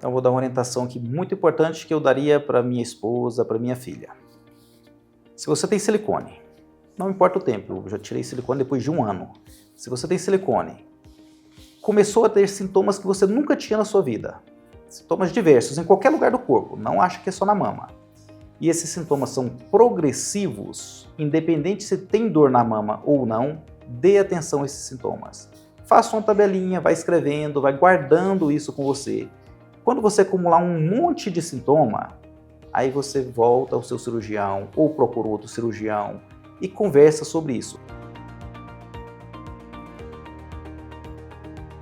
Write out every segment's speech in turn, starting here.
Então, eu vou dar uma orientação aqui muito importante que eu daria para minha esposa, para minha filha. Se você tem silicone, não importa o tempo, eu já tirei silicone depois de 1 ano. Se você tem silicone, começou a ter sintomas que você nunca tinha na sua vida, sintomas diversos, em qualquer lugar do corpo, não acha que é só na mama. E esses sintomas são progressivos, independente se tem dor na mama ou não, dê atenção a esses sintomas. Faça uma tabelinha, vai escrevendo, vai guardando isso com você. Quando você acumular um monte de sintoma, aí você volta ao seu cirurgião ou procura outro cirurgião e conversa sobre isso.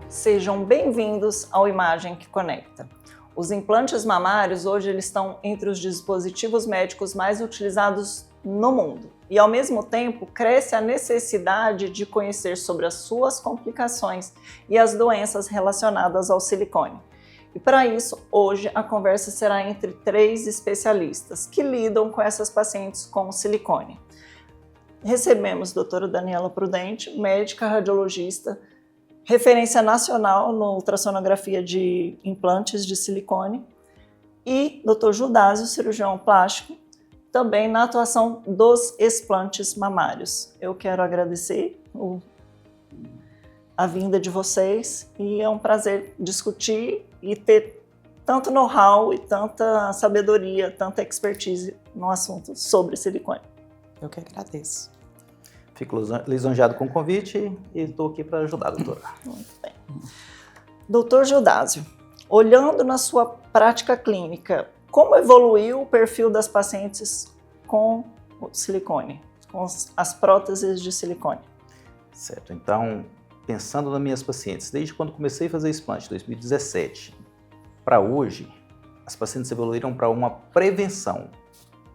Sejam bem-vindos ao Imagem que Conecta. Os implantes mamários hoje eles estão entre os dispositivos médicos mais utilizados no mundo. E ao mesmo tempo cresce a necessidade de conhecer sobre as suas complicações e as doenças relacionadas ao silicone. E para isso, hoje a conversa será entre 3 especialistas que lidam com essas pacientes com silicone. Recebemos a doutora Daniela Prudente, médica radiologista, referência nacional na ultrassonografia de implantes de silicone, e Dr. Judásio, cirurgião plástico, também na atuação dos explantes mamários. Eu quero agradecer a vinda de vocês e é um prazer discutir e ter tanto know-how e tanta sabedoria, tanta expertise no assunto sobre silicone. Eu que agradeço. Fico lisonjeado com o convite e estou aqui para ajudar, doutora. Muito bem. Doutor Judásio, olhando na sua prática clínica, como evoluiu o perfil das pacientes com silicone, com as próteses de silicone? Certo, então, pensando nas minhas pacientes, desde quando comecei a fazer explante, 2017, para hoje, as pacientes evoluíram para uma prevenção.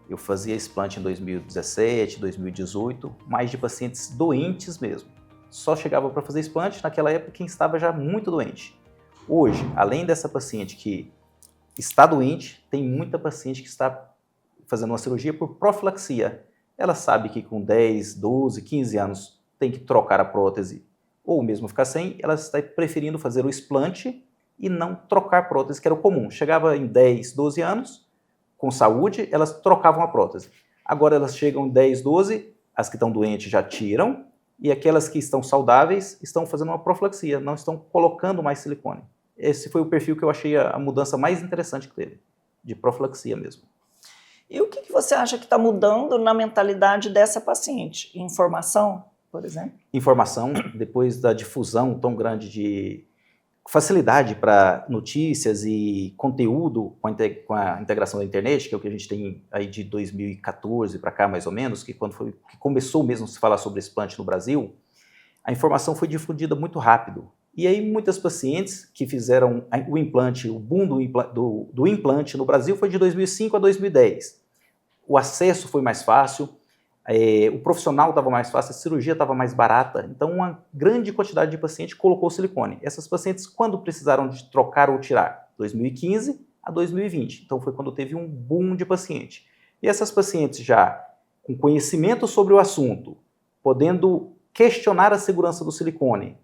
Eu fazia explante em 2017, 2018, mais de pacientes doentes mesmo. Só chegava para fazer explante naquela época quem estava já muito doente. Hoje, além dessa paciente que está doente, tem muita paciente que está fazendo uma cirurgia por profilaxia. Ela sabe que com 10, 12, 15 anos tem que trocar a prótese ou mesmo ficar sem, ela está preferindo fazer o explante e não trocar prótese, que era o comum. Chegava em 10, 12 anos, com saúde, elas trocavam a prótese. Agora elas chegam em 10, 12, as que estão doentes já tiram, e aquelas que estão saudáveis estão fazendo uma profilaxia, não estão colocando mais silicone. Esse foi o perfil que eu achei a mudança mais interessante que teve, de profilaxia mesmo. E o que você acha que está mudando na mentalidade dessa paciente? Informação, por exemplo? Informação, depois da difusão tão grande de facilidade para notícias e conteúdo com a integração da internet, que é o que a gente tem aí de 2014 para cá, mais ou menos, que começou mesmo a se falar sobre explante no Brasil, a informação foi difundida muito rápido. E aí muitas pacientes que fizeram o implante, o boom do implante no Brasil foi de 2005 a 2010. O acesso foi mais fácil, o profissional estava mais fácil, a cirurgia estava mais barata, então uma grande quantidade de pacientes colocou silicone. Essas pacientes, quando precisaram de trocar ou tirar? 2015 a 2020, então foi quando teve um boom de paciente. E essas pacientes já com conhecimento sobre o assunto, podendo questionar a segurança do silicone,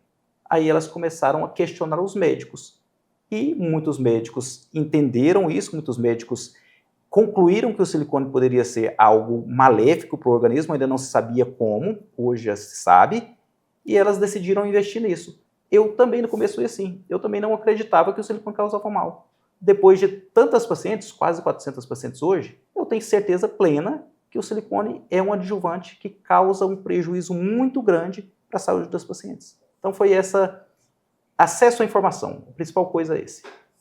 aí elas começaram a questionar os médicos. E muitos médicos entenderam isso, muitos médicos concluíram que o silicone poderia ser algo maléfico para o organismo, ainda não se sabia como, hoje já se sabe, e elas decidiram investir nisso. Eu também no começo fui assim, eu também não acreditava que o silicone causava mal. Depois de tantas pacientes, quase 400 pacientes hoje, eu tenho certeza plena que o silicone é um adjuvante que causa um prejuízo muito grande para a saúde das pacientes. Então foi acesso à informação, a principal coisa é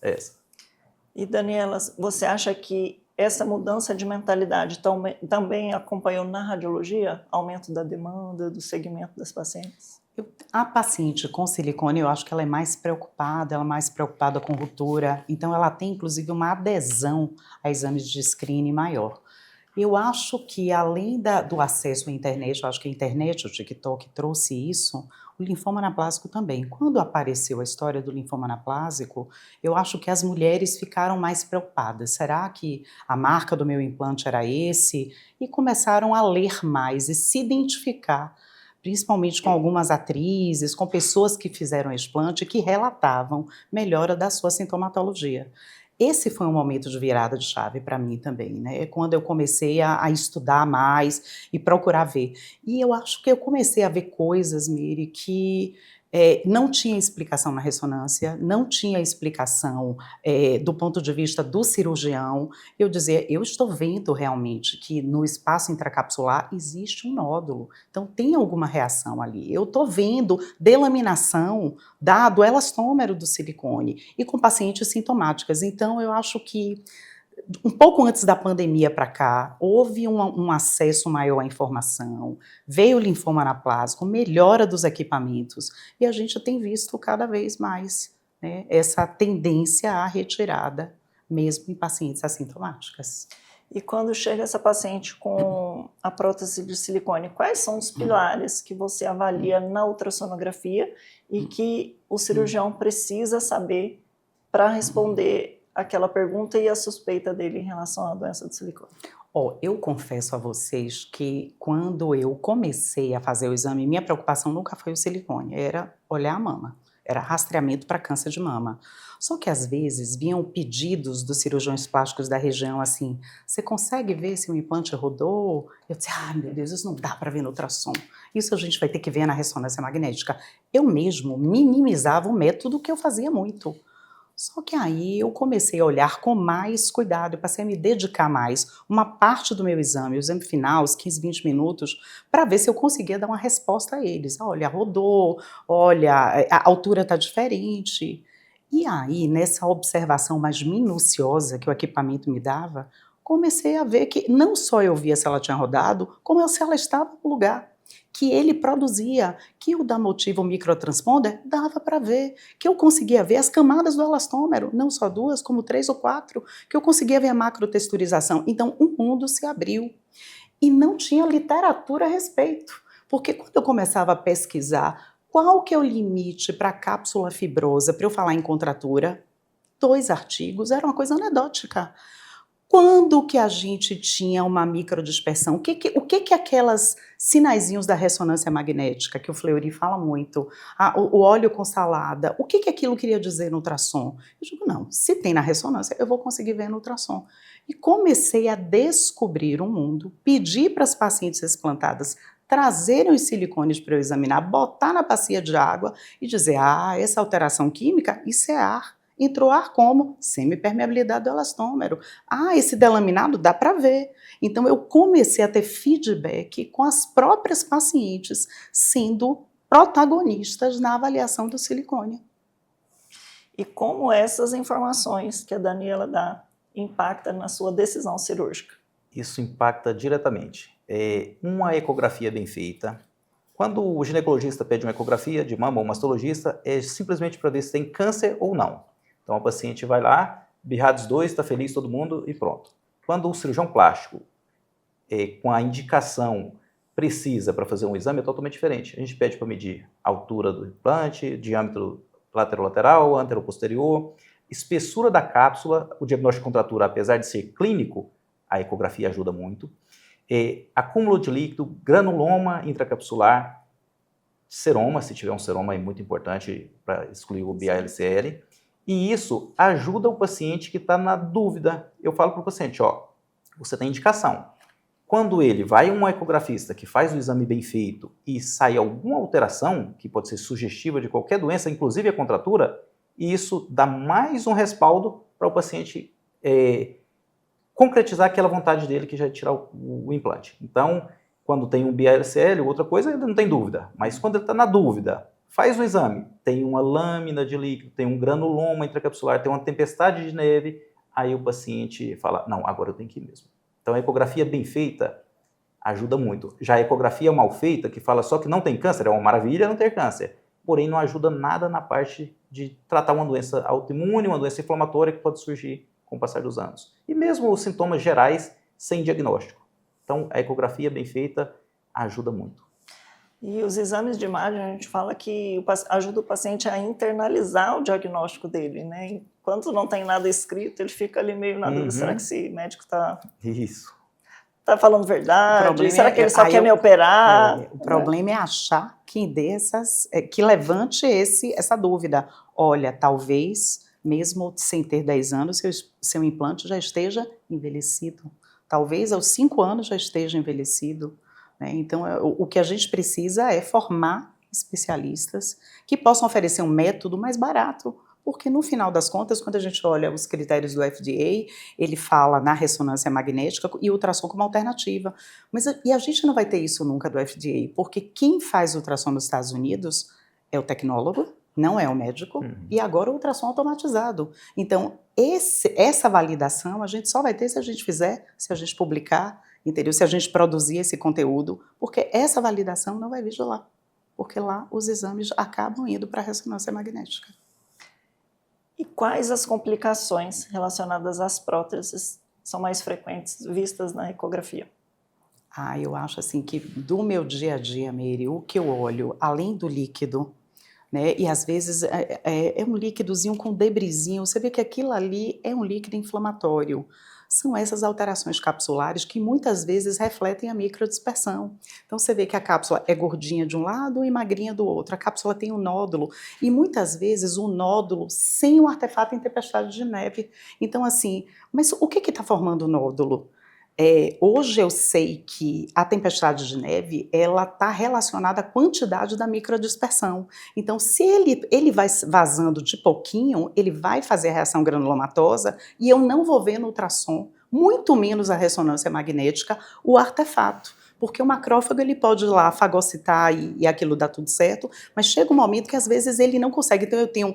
essa. E Daniela, você acha que essa mudança de mentalidade também acompanhou na radiologia? Aumento da demanda, do segmento das pacientes? A paciente com silicone, eu acho que ela é mais preocupada, com ruptura, então ela tem inclusive uma adesão a exames de screening maior. Eu acho que além do acesso à internet, eu acho que a internet, o TikTok trouxe isso, o linfoma anaplásico também. Quando apareceu a história do linfoma anaplásico, eu acho que as mulheres ficaram mais preocupadas. Será que a marca do meu implante era esse? E começaram a ler mais e se identificar, principalmente com algumas atrizes, com pessoas que fizeram explante que relatavam melhora da sua sintomatologia. Esse foi um momento de virada de chave para mim também, né? É quando eu comecei a estudar mais e procurar ver. E eu acho que eu comecei a ver coisas, Miri, que não tinha explicação na ressonância, não tinha explicação do ponto de vista do cirurgião. Eu dizia, eu estou vendo realmente que no espaço intracapsular existe um nódulo, então tem alguma reação ali. Eu estou vendo delaminação do elastômero do silicone e com pacientes sintomáticas. Então eu acho que um pouco antes da pandemia para cá, houve um acesso maior à informação, veio o linfoma anaplásico, melhora dos equipamentos, e a gente tem visto cada vez mais, né, essa tendência à retirada, mesmo em pacientes assintomáticas. E quando chega essa paciente com a prótese de silicone, quais são os pilares que você avalia na ultrassonografia e que o cirurgião precisa saber para responder aquela pergunta e a suspeita dele em relação à doença de silicone? Eu confesso a vocês que quando eu comecei a fazer o exame, minha preocupação nunca foi o silicone, era olhar a mama, era rastreamento para câncer de mama. Só que às vezes vinham pedidos dos cirurgiões plásticos da região assim, você consegue ver se o implante rodou? Eu disse, meu Deus, isso não dá para ver no ultrassom, isso a gente vai ter que ver na ressonância magnética. Eu mesmo minimizava o método que eu fazia muito. Só que aí eu comecei a olhar com mais cuidado, eu passei a me dedicar mais, uma parte do meu exame, o exame final, os 15, 20 minutos, para ver se eu conseguia dar uma resposta a eles. Olha, rodou, olha, a altura está diferente. E aí, nessa observação mais minuciosa que o equipamento me dava, comecei a ver que não só eu via se ela tinha rodado, como se ela estava no lugar que ele produzia, que o da Motiva, o microtransponder, dava para ver, que eu conseguia ver as camadas do elastômero, não só 2, como 3 ou 4, que eu conseguia ver a macrotexturização. Então, um mundo se abriu. E não tinha literatura a respeito, porque quando eu começava a pesquisar qual que é o limite para a cápsula fibrosa, para eu falar em contratura, 2 artigos, era uma coisa anedótica. Quando que a gente tinha uma microdispersão? O que aquelas sinaizinhos da ressonância magnética, que o Fleury fala muito, o óleo com salada, o que aquilo queria dizer no ultrassom? Eu digo, não, se tem na ressonância, eu vou conseguir ver no ultrassom. E comecei a descobrir um mundo, pedir para as pacientes explantadas trazerem os silicones para eu examinar, botar na bacia de água e dizer, essa alteração química, isso é ar. Entrou ar como? Semipermeabilidade do elastômero. Esse delaminado dá para ver. Então eu comecei a ter feedback com as próprias pacientes sendo protagonistas na avaliação do silicone. E como essas informações que a Daniela dá impactam na sua decisão cirúrgica? Isso impacta diretamente. Uma ecografia bem feita. Quando o ginecologista pede uma ecografia de mama ou o mastologista, é simplesmente para ver se tem câncer ou não. Então a paciente vai lá, BIRADS 2, está feliz todo mundo e pronto. Quando o cirurgião plástico, com a indicação precisa para fazer um exame, é totalmente diferente. A gente pede para medir a altura do implante, diâmetro lateral-lateral, antero-posterior, espessura da cápsula, o diagnóstico de contratura, apesar de ser clínico, a ecografia ajuda muito. Acúmulo de líquido, granuloma intracapsular, seroma, se tiver um seroma é muito importante para excluir o BALCL. E isso ajuda o paciente que está na dúvida. Eu falo para o paciente, você tem indicação. Quando ele vai a um ecografista que faz o exame bem feito e sai alguma alteração, que pode ser sugestiva de qualquer doença, inclusive a contratura, isso dá mais um respaldo para o paciente concretizar aquela vontade dele que já é tirar o implante. Então, quando tem um BALCL, outra coisa, ele não tem dúvida. Mas quando ele está na dúvida, faz o exame, tem uma lâmina de líquido, tem um granuloma intracapsular, tem uma tempestade de neve, aí o paciente fala, não, agora eu tenho que ir mesmo. Então a ecografia bem feita ajuda muito. Já a ecografia mal feita, que fala só que não tem câncer, é uma maravilha não ter câncer, porém não ajuda nada na parte de tratar uma doença autoimune, uma doença inflamatória que pode surgir com o passar dos anos. E mesmo os sintomas gerais sem diagnóstico. Então a ecografia bem feita ajuda muito. E os exames de imagem, a gente fala que ajuda o paciente a internalizar o diagnóstico dele, né? Enquanto não tem nada escrito, ele fica ali meio na dúvida, será que esse médico está falando verdade? Será que ele só quer me operar? O problema é achar quem dê que levante essa dúvida. Olha, talvez mesmo sem ter 10 anos, seu implante já esteja envelhecido. Talvez aos 5 anos já esteja envelhecido, né? Então, o que a gente precisa é formar especialistas que possam oferecer um método mais barato, porque no final das contas, quando a gente olha os critérios do FDA, ele fala na ressonância magnética e ultrassom como alternativa. E a gente não vai ter isso nunca do FDA, porque quem faz ultrassom nos Estados Unidos é o tecnólogo, não é o médico, e agora o ultrassom automatizado. Então, essa validação a gente só vai ter se a gente fizer, se a gente publicar, entendeu? Se a gente produzir esse conteúdo, porque essa validação não vai vir de lá, porque lá os exames acabam indo para a ressonância magnética. E quais as complicações relacionadas às próteses são mais frequentes vistas na ecografia? Eu acho assim que do meu dia a dia, Meire, o que eu olho, além do líquido, né, e às vezes é um líquidozinho com debrisinho, você vê que aquilo ali é um líquido inflamatório. São essas alterações capsulares que muitas vezes refletem a microdispersão. Então você vê que a cápsula é gordinha de um lado e magrinha do outro. A cápsula tem um nódulo e muitas vezes um nódulo sem um artefato em tempestade de neve. Então assim, mas o que está formando o nódulo? Hoje eu sei que a tempestade de neve ela está relacionada à quantidade da microdispersão. Então, se ele vai vazando de pouquinho, ele vai fazer a reação granulomatosa e eu não vou ver no ultrassom, muito menos a ressonância magnética, o artefato. Porque o macrófago ele pode ir lá fagocitar e aquilo dá tudo certo, mas chega um momento que às vezes ele não consegue. Então eu tenho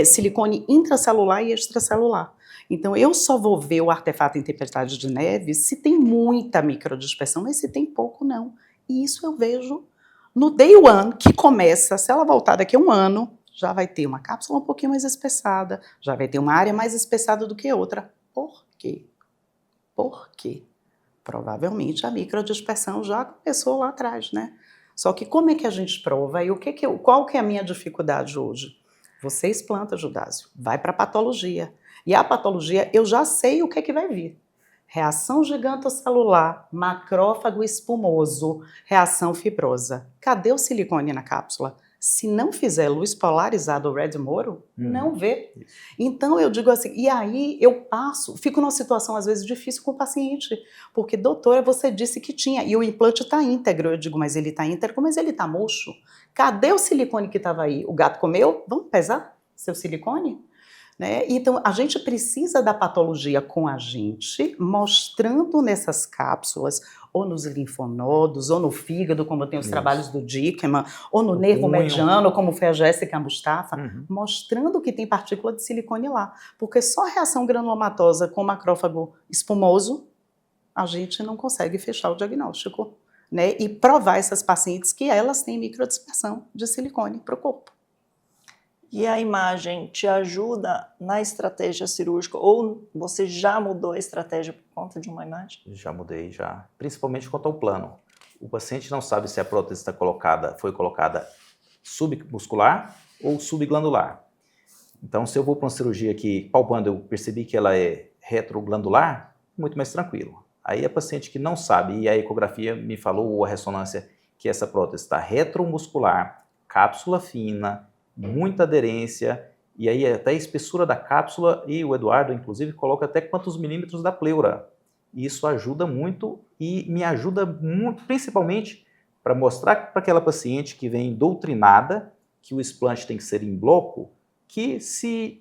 silicone intracelular e extracelular. Então, eu só vou ver o artefato em tempestade de neve se tem muita microdispersão, mas se tem pouco, não. E isso eu vejo no day one, que começa, se ela voltar daqui a um ano, já vai ter uma cápsula um pouquinho mais espessada, já vai ter uma área mais espessada do que outra. Por quê? Por quê? Provavelmente a microdispersão já começou lá atrás, né? Só que como é que a gente prova? E qual que é a minha dificuldade hoje? Você explanta, Judásio, vai para a patologia. E a patologia, eu já sei o que é que vai vir. Reação gigantocelular, macrófago espumoso, reação fibrosa. Cadê o silicone na cápsula? Se não fizer luz polarizada ou red moro, não vê. Então eu digo assim, e aí eu fico numa situação às vezes difícil com o paciente, porque doutora, você disse que tinha, e o implante está íntegro. Eu digo, mas ele está íntegro, mas ele está murcho. Cadê o silicone que estava aí? O gato comeu? Vamos pesar seu silicone? Né? Então, a gente precisa da patologia com a gente, mostrando nessas cápsulas, ou nos linfonodos, ou no fígado, como tem os trabalhos do Dickman, ou no nervo mediano, como foi a Jéssica Mustafa, mostrando que tem partícula de silicone lá. Porque só a reação granulomatosa com macrófago espumoso, a gente não consegue fechar o diagnóstico, né? E provar essas pacientes que elas têm microdispersão de silicone para o corpo. E a imagem te ajuda na estratégia cirúrgica ou você já mudou a estratégia por conta de uma imagem? Já mudei, já. Principalmente quanto ao plano. O paciente não sabe se a prótese foi colocada submuscular ou subglandular. Então, se eu vou para uma cirurgia que, palpando, eu percebi que ela é retroglandular, muito mais tranquilo. Aí a paciente que não sabe, e a ecografia me falou, ou a ressonância, que essa prótese está retromuscular, cápsula fina, muita aderência, e aí até a espessura da cápsula, e o Eduardo, inclusive, coloca até quantos milímetros da pleura. Isso ajuda muito e me ajuda muito, principalmente para mostrar para aquela paciente que vem doutrinada que o explante tem que ser em bloco, que se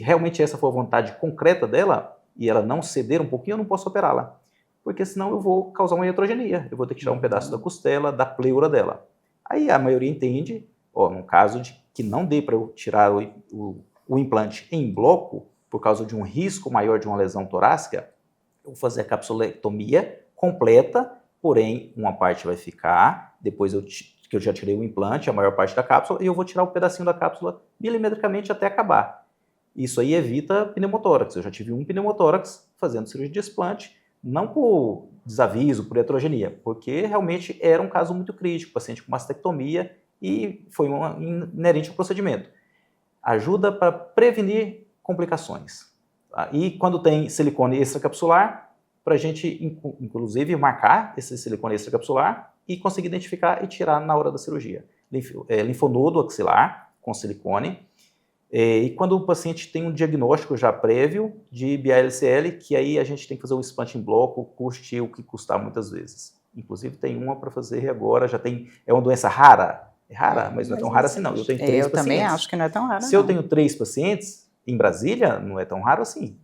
realmente essa for a vontade concreta dela, e ela não ceder um pouquinho, eu não posso operá-la. Porque senão eu vou causar uma iatrogenia, eu vou ter que tirar um pedaço da costela, da pleura dela. Aí a maioria entende, num caso de que não dê para eu tirar o implante em bloco, por causa de um risco maior de uma lesão torácica, eu vou fazer a capsulectomia completa, porém uma parte vai ficar, depois que eu já tirei o implante, a maior parte da cápsula, e eu vou tirar um pedacinho da cápsula milimetricamente até acabar. Isso aí evita pneumotórax. Eu já tive um pneumotórax fazendo cirurgia de explante, não por desaviso, por heterogenia, porque realmente era um caso muito crítico, paciente com mastectomia, e foi inerente ao procedimento. Ajuda para prevenir complicações. E quando tem silicone extracapsular, para a gente, inclusive, marcar esse silicone extracapsular e conseguir identificar e tirar na hora da cirurgia. Linfonodo axilar com silicone, E quando o paciente tem um diagnóstico já prévio de BALCL, que aí a gente tem que fazer o explante em bloco, custe o que custar muitas vezes. Inclusive tem uma para fazer agora, é uma doença rara. É rara, mas não é tão rara assim não. Eu tenho 3 pacientes. Eu também acho que não é tão rara, Se eu tenho 3 pacientes, em Brasília, não é tão raro assim.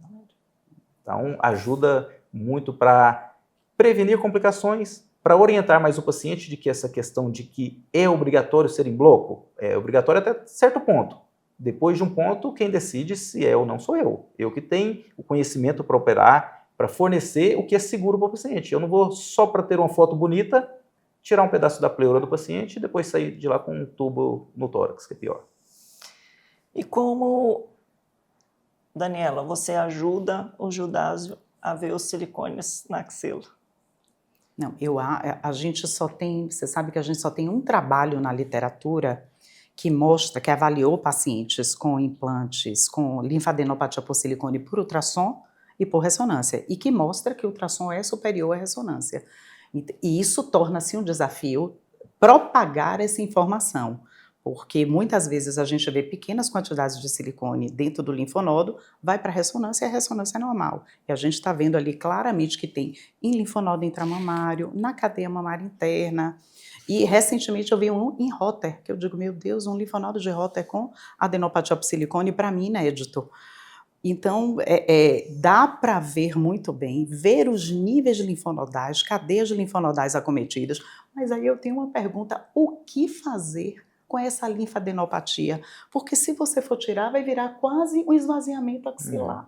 Então, ajuda muito para prevenir complicações, para orientar mais o paciente de que essa questão de que é obrigatório ser em bloco, é obrigatório até certo ponto. Depois de um ponto, quem decide se é ou não sou eu. Eu que tenho o conhecimento para operar, para fornecer o que é seguro para o paciente. Eu não vou só para ter uma foto bonita, tirar um pedaço da pleura do paciente e depois sair de lá com um tubo no tórax, que é pior. E como, Daniela, você ajuda o Judásio a ver os silicones na axila? Não, a gente só tem, você sabe que a gente só tem um trabalho na literatura que mostra, que avaliou pacientes com implantes, com linfadenopatia por silicone por ultrassom e por ressonância, e que mostra que o ultrassom é superior à ressonância. E isso torna-se um desafio propagar essa informação, porque muitas vezes a gente vê pequenas quantidades de silicone dentro do linfonodo, vai para a ressonância e a ressonância é normal. E a gente está vendo ali claramente que tem em linfonodo intramamário, na cadeia mamária interna. E recentemente eu vi um em Rotter, que eu digo, meu Deus, um linfonodo de Rotter com adenopatia por silicone, para mim inédito. Então, dá para ver muito bem, ver os níveis linfonodais, cadeias linfonodais acometidas, mas aí eu tenho uma pergunta, o que fazer com essa linfadenopatia? Porque se você for tirar, vai virar quase um esvaziamento axilar.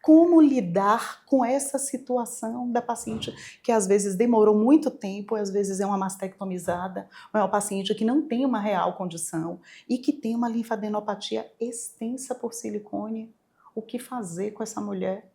Como lidar com essa situação da paciente que às vezes demorou muito tempo, às vezes é uma mastectomizada, ou é uma paciente que não tem uma real condição e que tem uma linfadenopatia extensa por silicone? O que fazer com essa mulher?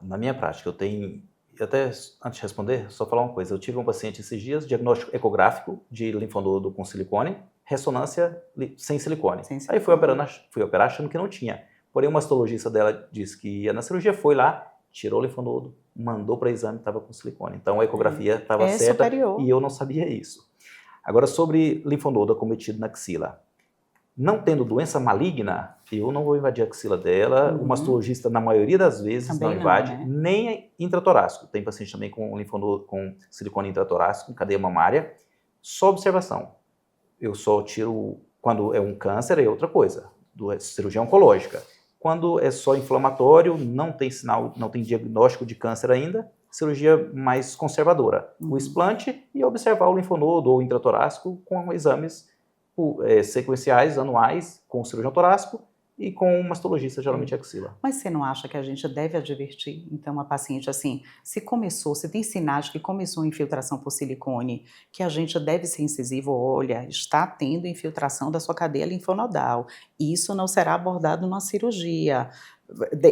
Na minha prática, até antes de responder, só falar uma coisa. Eu tive um paciente esses dias, diagnóstico ecográfico de linfonodo com silicone, ressonância sem silicone. Aí fui operar achando que não tinha. Porém, o mastologista dela disse que ia na cirurgia, foi lá, tirou o linfonodo, mandou para exame, estava com silicone. Então, a ecografia estava certa superior. E eu não sabia isso. Agora, sobre linfonodo acometido na axila. Não tendo doença maligna, eu não vou invadir a axila dela. O mastologista, na maioria das vezes, também não invade, né? Nem intratorácico. Tem paciente também com linfonodo com silicone intratorácico, cadeia mamária. Só observação. Eu só tiro quando é um câncer, é outra coisa. Cirurgia oncológica. Quando é só inflamatório, não tem sinal, não tem diagnóstico de câncer ainda, cirurgia mais conservadora. O explante e observar o linfonodo ou intratorácico com exames sequenciais, anuais, com o cirurgião torácico e com o mastologista, geralmente axila. Mas você não acha que a gente deve advertir, então, a paciente assim, se tem sinais que começou infiltração por silicone, que a gente deve ser incisivo, olha, está tendo infiltração da sua cadeia linfonodal, isso não será abordado numa cirurgia.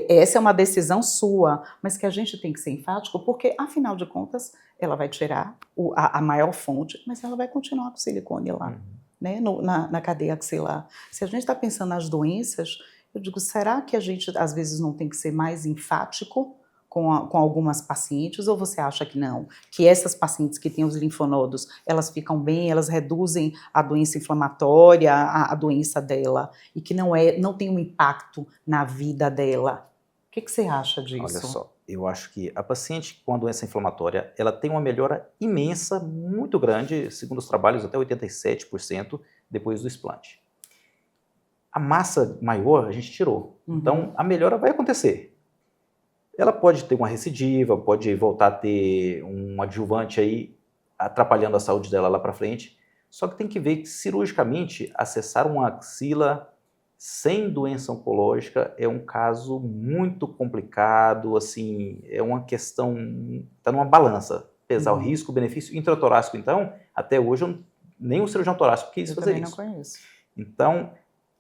Essa é uma decisão sua, mas que a gente tem que ser enfático, porque, afinal de contas, ela vai tirar a maior fonte, mas ela vai continuar com silicone lá. Né, na cadeia axilar. Se a gente está pensando nas doenças, eu digo, será que a gente às vezes não tem que ser mais enfático com algumas pacientes, ou você acha que não? Que essas pacientes que têm os linfonodos, elas ficam bem, elas reduzem a doença inflamatória, a doença dela, e que não tem um impacto na vida dela? O que você acha disso? Olha só, eu acho que a paciente com a doença inflamatória, ela tem uma melhora imensa, muito grande, segundo os trabalhos, até 87% depois do explante. A massa maior a gente tirou, então a melhora vai acontecer. Ela pode ter uma recidiva, pode voltar a ter um adjuvante aí, atrapalhando a saúde dela lá para frente, só que tem que ver que cirurgicamente acessar uma axila sem doença oncológica é um caso muito complicado, assim, é uma questão, está numa balança, pesar o risco, o benefício. Intratorácico, então, até hoje, nem o cirurgião torácico quis fazer isso. Eu também não conheço. Então,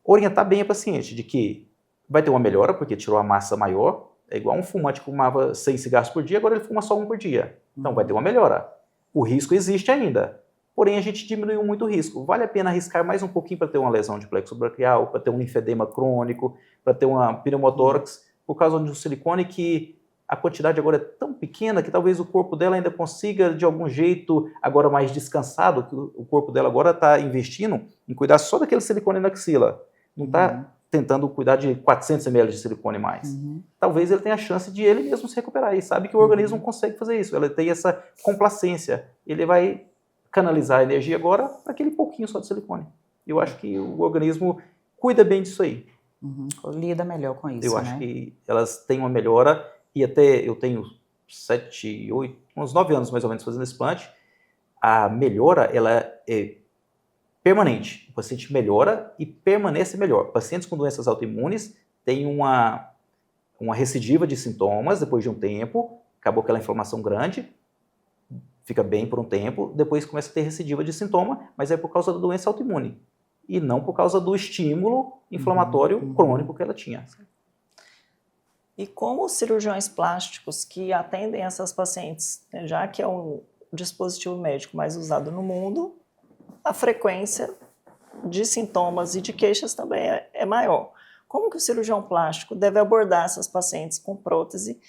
orientar bem a paciente de que vai ter uma melhora, porque tirou a massa maior, é igual um fumante que fumava 100 cigarros por dia, agora ele fuma só um por dia. Então, vai ter uma melhora. O risco existe ainda. Porém, a gente diminuiu muito o risco. Vale a pena arriscar mais um pouquinho para ter uma lesão de plexo braquial, para ter um linfedema crônico, para ter uma pneumotórax, por causa de um silicone que a quantidade agora é tão pequena que talvez o corpo dela ainda consiga, de algum jeito, agora mais descansado, que o corpo dela agora está investindo em cuidar só daquele silicone na axila. Não está tentando cuidar de 400 ml de silicone mais. Talvez ele tenha a chance de ele mesmo se recuperar. E sabe que o organismo consegue fazer isso. Ele tem essa complacência. Ele vai canalizar a energia agora para aquele pouquinho só de silicone. Eu acho que o organismo cuida bem disso aí. Lida melhor com isso, Eu acho que elas têm uma melhora. E até eu tenho 7, 8, uns 9 anos mais ou menos fazendo esse implante. A melhora, ela é permanente. O paciente melhora e permanece melhor. Pacientes com doenças autoimunes têm uma recidiva de sintomas depois de um tempo, acabou aquela inflamação grande, fica bem por um tempo, depois começa a ter recidiva de sintoma, mas é por causa da doença autoimune e não por causa do estímulo inflamatório crônico que ela tinha. E como os cirurgiões plásticos que atendem essas pacientes, né, já que é um dispositivo médico mais usado no mundo, a frequência de sintomas e de queixas também é maior. Como que o cirurgião plástico deve abordar essas pacientes com prótese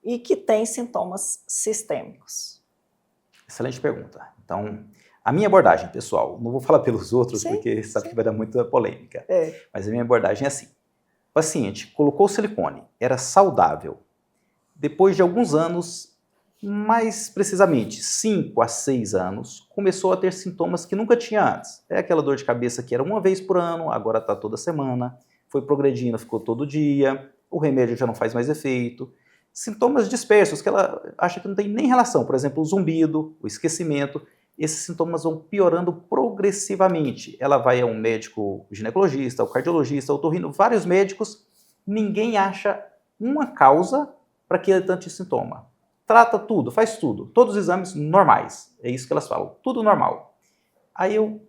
e que têm sintomas sistêmicos? Excelente pergunta. Então, a minha abordagem, pessoal, não vou falar pelos outros, porque sabe que vai dar muita polêmica, mas a minha abordagem é assim. O paciente colocou o silicone, era saudável. Depois de alguns anos, mais precisamente 5 a 6 anos, começou a ter sintomas que nunca tinha antes. É aquela dor de cabeça que era uma vez por ano, agora está toda semana, foi progredindo, ficou todo dia, o remédio já não faz mais efeito. Sintomas dispersos, que ela acha que não tem nem relação, por exemplo, o zumbido, o esquecimento, esses sintomas vão piorando progressivamente. Ela vai a um médico ginecologista, ao cardiologista, ao otorrino, vários médicos, ninguém acha uma causa para aquele tanto de sintoma. Trata tudo, faz tudo, todos os exames normais, é isso que elas falam, tudo normal. Aí eu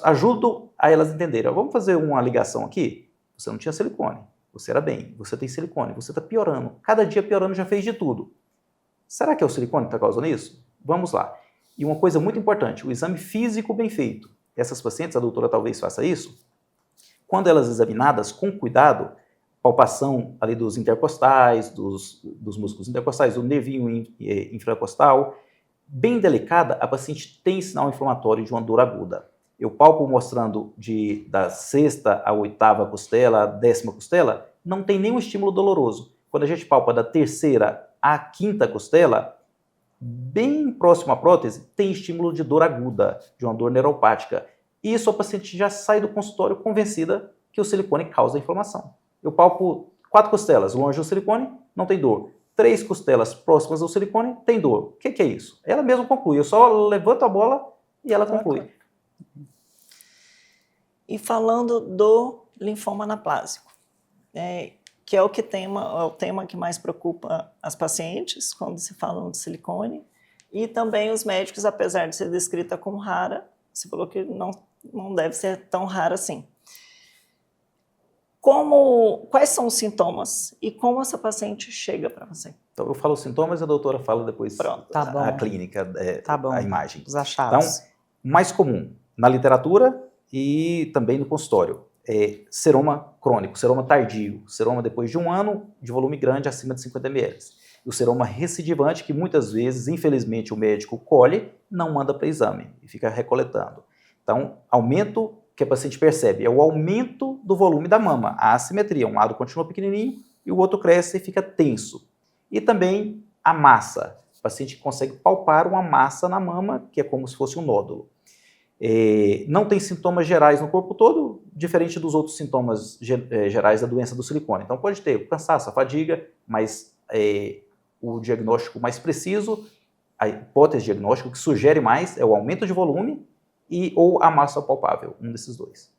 ajudo a elas entenderem, vamos fazer uma ligação aqui? Você não tinha silicone, você era bem, você tem silicone, você está piorando, cada dia piorando, já fez de tudo. Será que é o silicone que está causando isso? Vamos lá. E uma coisa muito importante, o exame físico bem feito. Essas pacientes, a doutora talvez faça isso, quando elas examinadas com cuidado, palpação ali dos intercostais, dos músculos intercostais, do nervinho infracostal, bem delicada, a paciente tem sinal inflamatório de uma dor aguda. Eu palpo mostrando da 6ª à 8ª costela, à 10ª costela, não tem nenhum estímulo doloroso. Quando a gente palpa da 3ª à 5ª costela, bem próximo à prótese, tem estímulo de dor aguda, de uma dor neuropática. E isso a paciente já sai do consultório convencida que o silicone causa inflamação. Eu palpo 4 costelas longe do silicone, não tem dor. 3 costelas próximas ao silicone, tem dor. O que é isso? Ela mesma conclui. Eu só levanto a bola e ela conclui. E falando do linfoma anaplásico, que é o tema que mais preocupa as pacientes quando se falam de silicone, e também os médicos, apesar de ser descrita como rara, você falou que não deve ser tão rara assim. Quais são os sintomas e como essa paciente chega para você? Então, eu falo os sintomas e a doutora fala depois a clínica, a imagem. Os achados. Então, mais comum na literatura e também no consultório. Seroma crônico, seroma tardio, seroma depois de um ano, de volume grande, acima de 50 ml. E o seroma recidivante, que muitas vezes, infelizmente, o médico colhe, não manda para exame e fica recoletando. Então, aumento que a paciente percebe é o aumento do volume da mama, a assimetria. Um lado continua pequenininho e o outro cresce e fica tenso. E também a massa. O paciente consegue palpar uma massa na mama, que é como se fosse um nódulo. Não tem sintomas gerais no corpo todo, diferente dos outros sintomas gerais da doença do silicone. Então pode ter o cansaço, a fadiga, mas o diagnóstico mais preciso, a hipótese diagnóstica que sugere mais é o aumento de volume ou a massa palpável, um desses dois.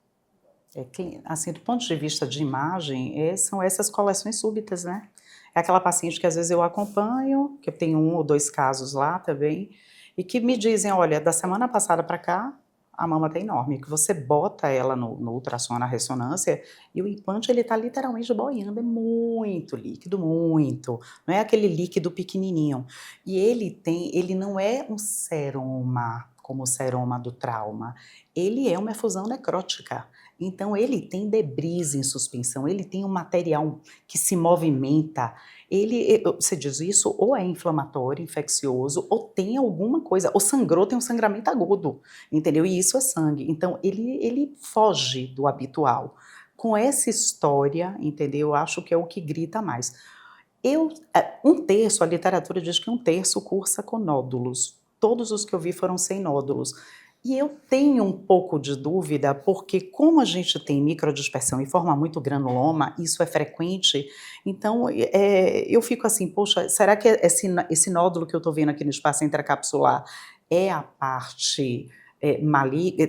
Assim, do ponto de vista de imagem, são essas coleções súbitas, né? É aquela paciente que às vezes eu acompanho, que eu tenho 1 ou 2 casos lá também, e que me dizem, olha, da semana passada para cá, a mama tá enorme, que você bota ela no ultrassom, na ressonância, e o implante ele tá literalmente boiando, é muito líquido, muito, não é aquele líquido pequenininho. E ele não é um seroma, como o seroma do trauma, ele é uma efusão necrótica. Então ele tem debris em suspensão, ele tem um material que se movimenta, você diz isso ou é inflamatório, infeccioso, ou tem alguma coisa, ou sangrou, tem um sangramento agudo, entendeu? E isso é sangue, então ele foge do habitual. com essa história, entendeu? Eu acho que é o que grita mais. A literatura diz que 1/3 cursa com nódulos. Todos os que eu vi foram sem nódulos. E eu tenho um pouco de dúvida, porque como a gente tem microdispersão e forma muito granuloma, isso é frequente, então eu fico assim, poxa, será que esse nódulo que eu estou vendo aqui no espaço intracapsular é a parte maligna,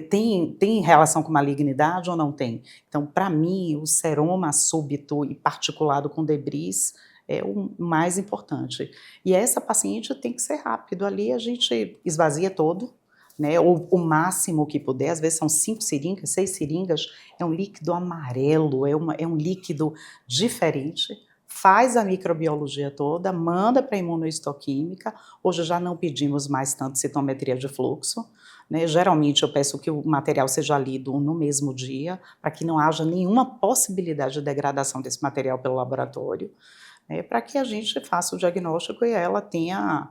tem relação com malignidade ou não tem? Então, para mim, o seroma súbito e particulado com debris é o mais importante. E essa paciente tem que ser rápido, ali a gente esvazia todo, né, ou o máximo que puder, às vezes são 5 seringas, 6 seringas, é um líquido amarelo, é um líquido diferente, faz a microbiologia toda, manda para a imunohistoquímica. Hoje já não pedimos mais tanto citometria de fluxo, né, geralmente eu peço que o material seja lido no mesmo dia, para que não haja nenhuma possibilidade de degradação desse material pelo laboratório, para que a gente faça o diagnóstico e ela tenha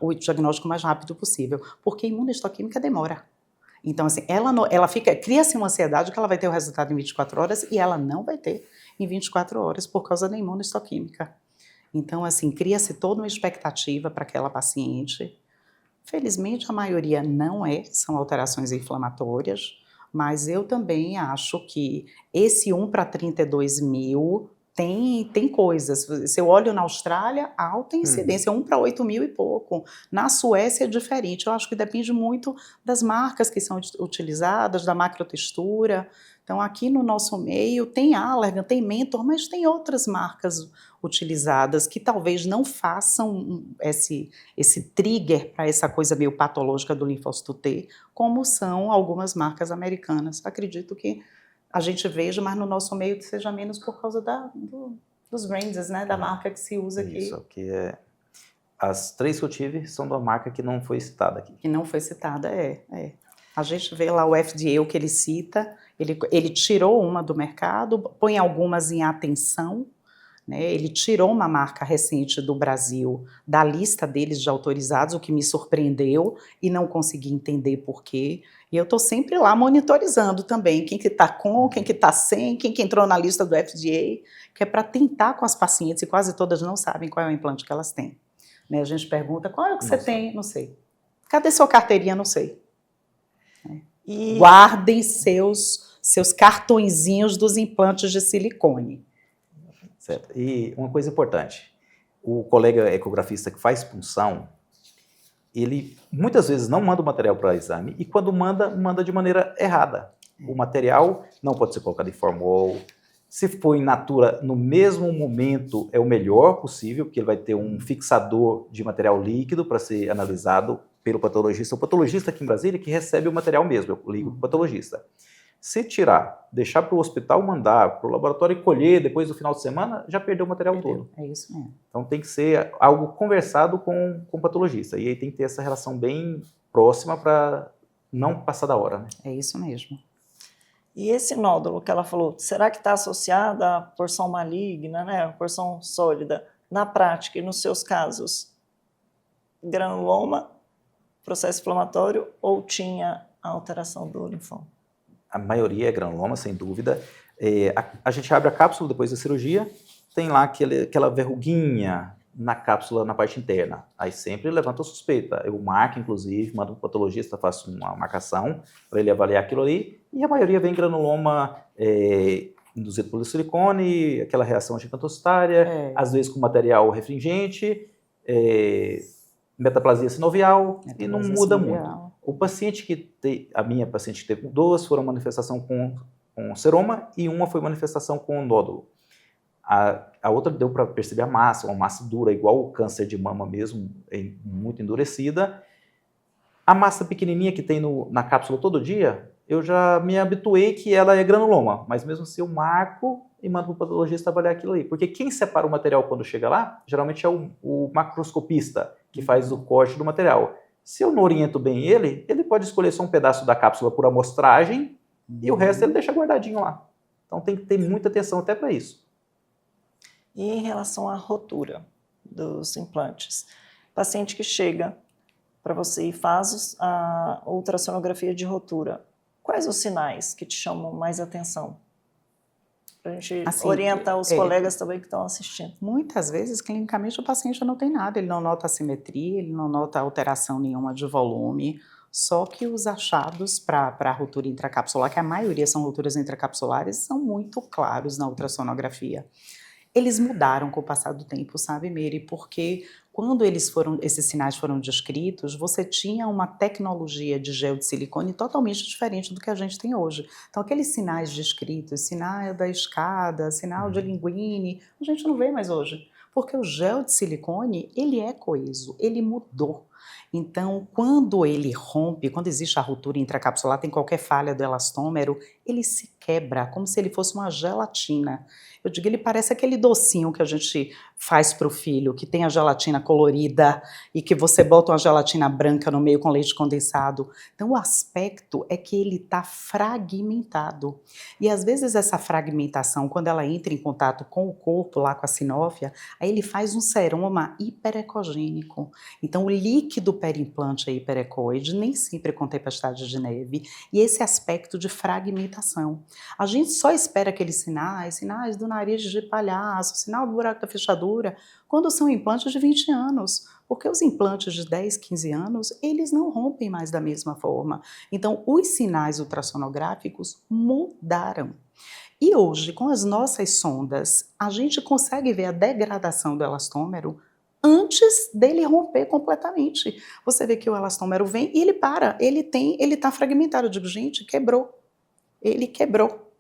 o diagnóstico mais rápido possível, porque a imunohistoquímica demora. Então, assim, cria-se uma ansiedade que ela vai ter o resultado em 24 horas e ela não vai ter em 24 horas por causa da imunohistoquímica. Então, assim, cria-se toda uma expectativa para aquela paciente. Felizmente, a maioria não são alterações inflamatórias, mas eu também acho que esse 1 para 32 mil tem coisas. Se eu olho na Austrália, alta incidência, 1 para 8 mil e pouco. Na Suécia é diferente. Eu acho que depende muito das marcas que são utilizadas, da macrotextura. Então, aqui no nosso meio tem Allergan, tem Mentor, mas tem outras marcas utilizadas que talvez não façam esse trigger para essa coisa meio patológica do linfócito T, como são algumas marcas americanas. Acredito que a gente veja, mas no nosso meio que seja menos por causa dos brands, né, da marca que se usa aqui. Isso, que as 3 que eu tive são da marca que não foi citada aqui. Que não foi citada, A gente vê lá o FDA, o que ele cita, ele tirou uma do mercado, põe algumas em atenção, né, ele tirou uma marca recente do Brasil da lista deles de autorizados, o que me surpreendeu e não consegui entender por quê. E eu estou sempre lá monitorizando também quem que está com, quem que está sem, quem que entrou na lista do FDA, que é para tentar com as pacientes, e quase todas não sabem qual é o implante que elas têm. Né, a gente pergunta, qual é o que você tem? Não sei. Cadê sua carteirinha? Não sei. E guardem seus cartõezinhos dos implantes de silicone. Certo. E uma coisa importante, o colega ecografista que faz punção, ele muitas vezes não manda o material para exame e quando manda de maneira errada. O material não pode ser colocado em formol. Se for in natura, no mesmo momento é o melhor possível, porque ele vai ter um fixador de material líquido para ser analisado pelo patologista. O patologista aqui em Brasília que recebe o material mesmo, eu ligo para o patologista. Se tirar, deixar para o hospital mandar, para o laboratório colher depois do final de semana, já perdeu o material todo. É isso mesmo. Então tem que ser algo conversado com o patologista. E aí tem que ter essa relação bem próxima para não passar da hora, né? É isso mesmo. E esse nódulo que ela falou, será que está associado à porção maligna, né, a porção sólida? Na prática e nos seus casos, granuloma, processo inflamatório ou tinha a alteração do linfoma? A maioria é granuloma, sem dúvida. A gente abre a cápsula depois da cirurgia, tem lá aquela verruguinha na cápsula, na parte interna. Aí sempre levanta a suspeita. Eu marco, inclusive, mando para o patologista, faço uma marcação para ele avaliar aquilo ali. E a maioria vem granuloma induzido pelo silicone, aquela reação gigantostária, às vezes com material refringente, metaplasia sinovial, e não muda muito. O paciente a minha paciente que teve 2 foram manifestação com seroma e uma foi manifestação com nódulo. A outra deu para perceber a massa, uma massa dura, igual o câncer de mama mesmo, muito endurecida. A massa pequenininha que tem na cápsula todo dia, eu já me habituei que ela é granuloma, mas mesmo assim eu marco e mando para o patologista avaliar aquilo aí. Porque quem separa o material quando chega lá, geralmente é o macroscopista, que faz o corte do material. Se eu não oriento bem ele pode escolher só um pedaço da cápsula por amostragem e o resto ele deixa guardadinho lá. Então tem que ter muita atenção até para isso. E em relação à rotura dos implantes, paciente que chega para você e faz a ultrassonografia de rotura, quais os sinais que te chamam mais atenção? Para a gente Assim, orientar os colegas também que estão assistindo. Muitas vezes, clinicamente, o paciente não tem nada, ele não nota assimetria, ele não nota alteração nenhuma de volume, só que os achados para a ruptura intracapsular, que a maioria são rupturas intracapsulares, são muito claros na ultrassonografia. Eles mudaram com o passar do tempo, sabe, Meire? Porque quando esses sinais foram descritos, você tinha uma tecnologia de gel de silicone totalmente diferente do que a gente tem hoje. Então, aqueles sinais descritos, sinal da escada, sinal de linguine, a gente não vê mais hoje. Porque o gel de silicone, ele é coeso, ele mudou. Então, quando ele rompe, quando existe a ruptura intracapsular, tem qualquer falha do elastômero, ele se quebra, como se ele fosse uma gelatina. Eu digo, ele parece aquele docinho que a gente faz para o filho, que tem a gelatina colorida e que você bota uma gelatina branca no meio com leite condensado. Então, o aspecto é que ele está fragmentado. E, às vezes, essa fragmentação, quando ela entra em contato com o corpo, lá com a sinófia, aí ele faz um seroma hiperecogênico. Então, o líquido perimplante é hiperecoide, nem sempre com tempestade de neve, e esse aspecto de fragmentação. A gente só espera aqueles sinais do nariz de palhaço, sinal do buraco da fechadura, quando são implantes de 20 anos, porque os implantes de 10, 15 anos, eles não rompem mais da mesma forma. Então, os sinais ultrassonográficos mudaram. E hoje, com as nossas sondas, a gente consegue ver a degradação do elastômero antes dele romper completamente. Você vê que o elastômero vem e ele para, ele está fragmentado. Eu digo, gente, quebrou. Ele quebrou.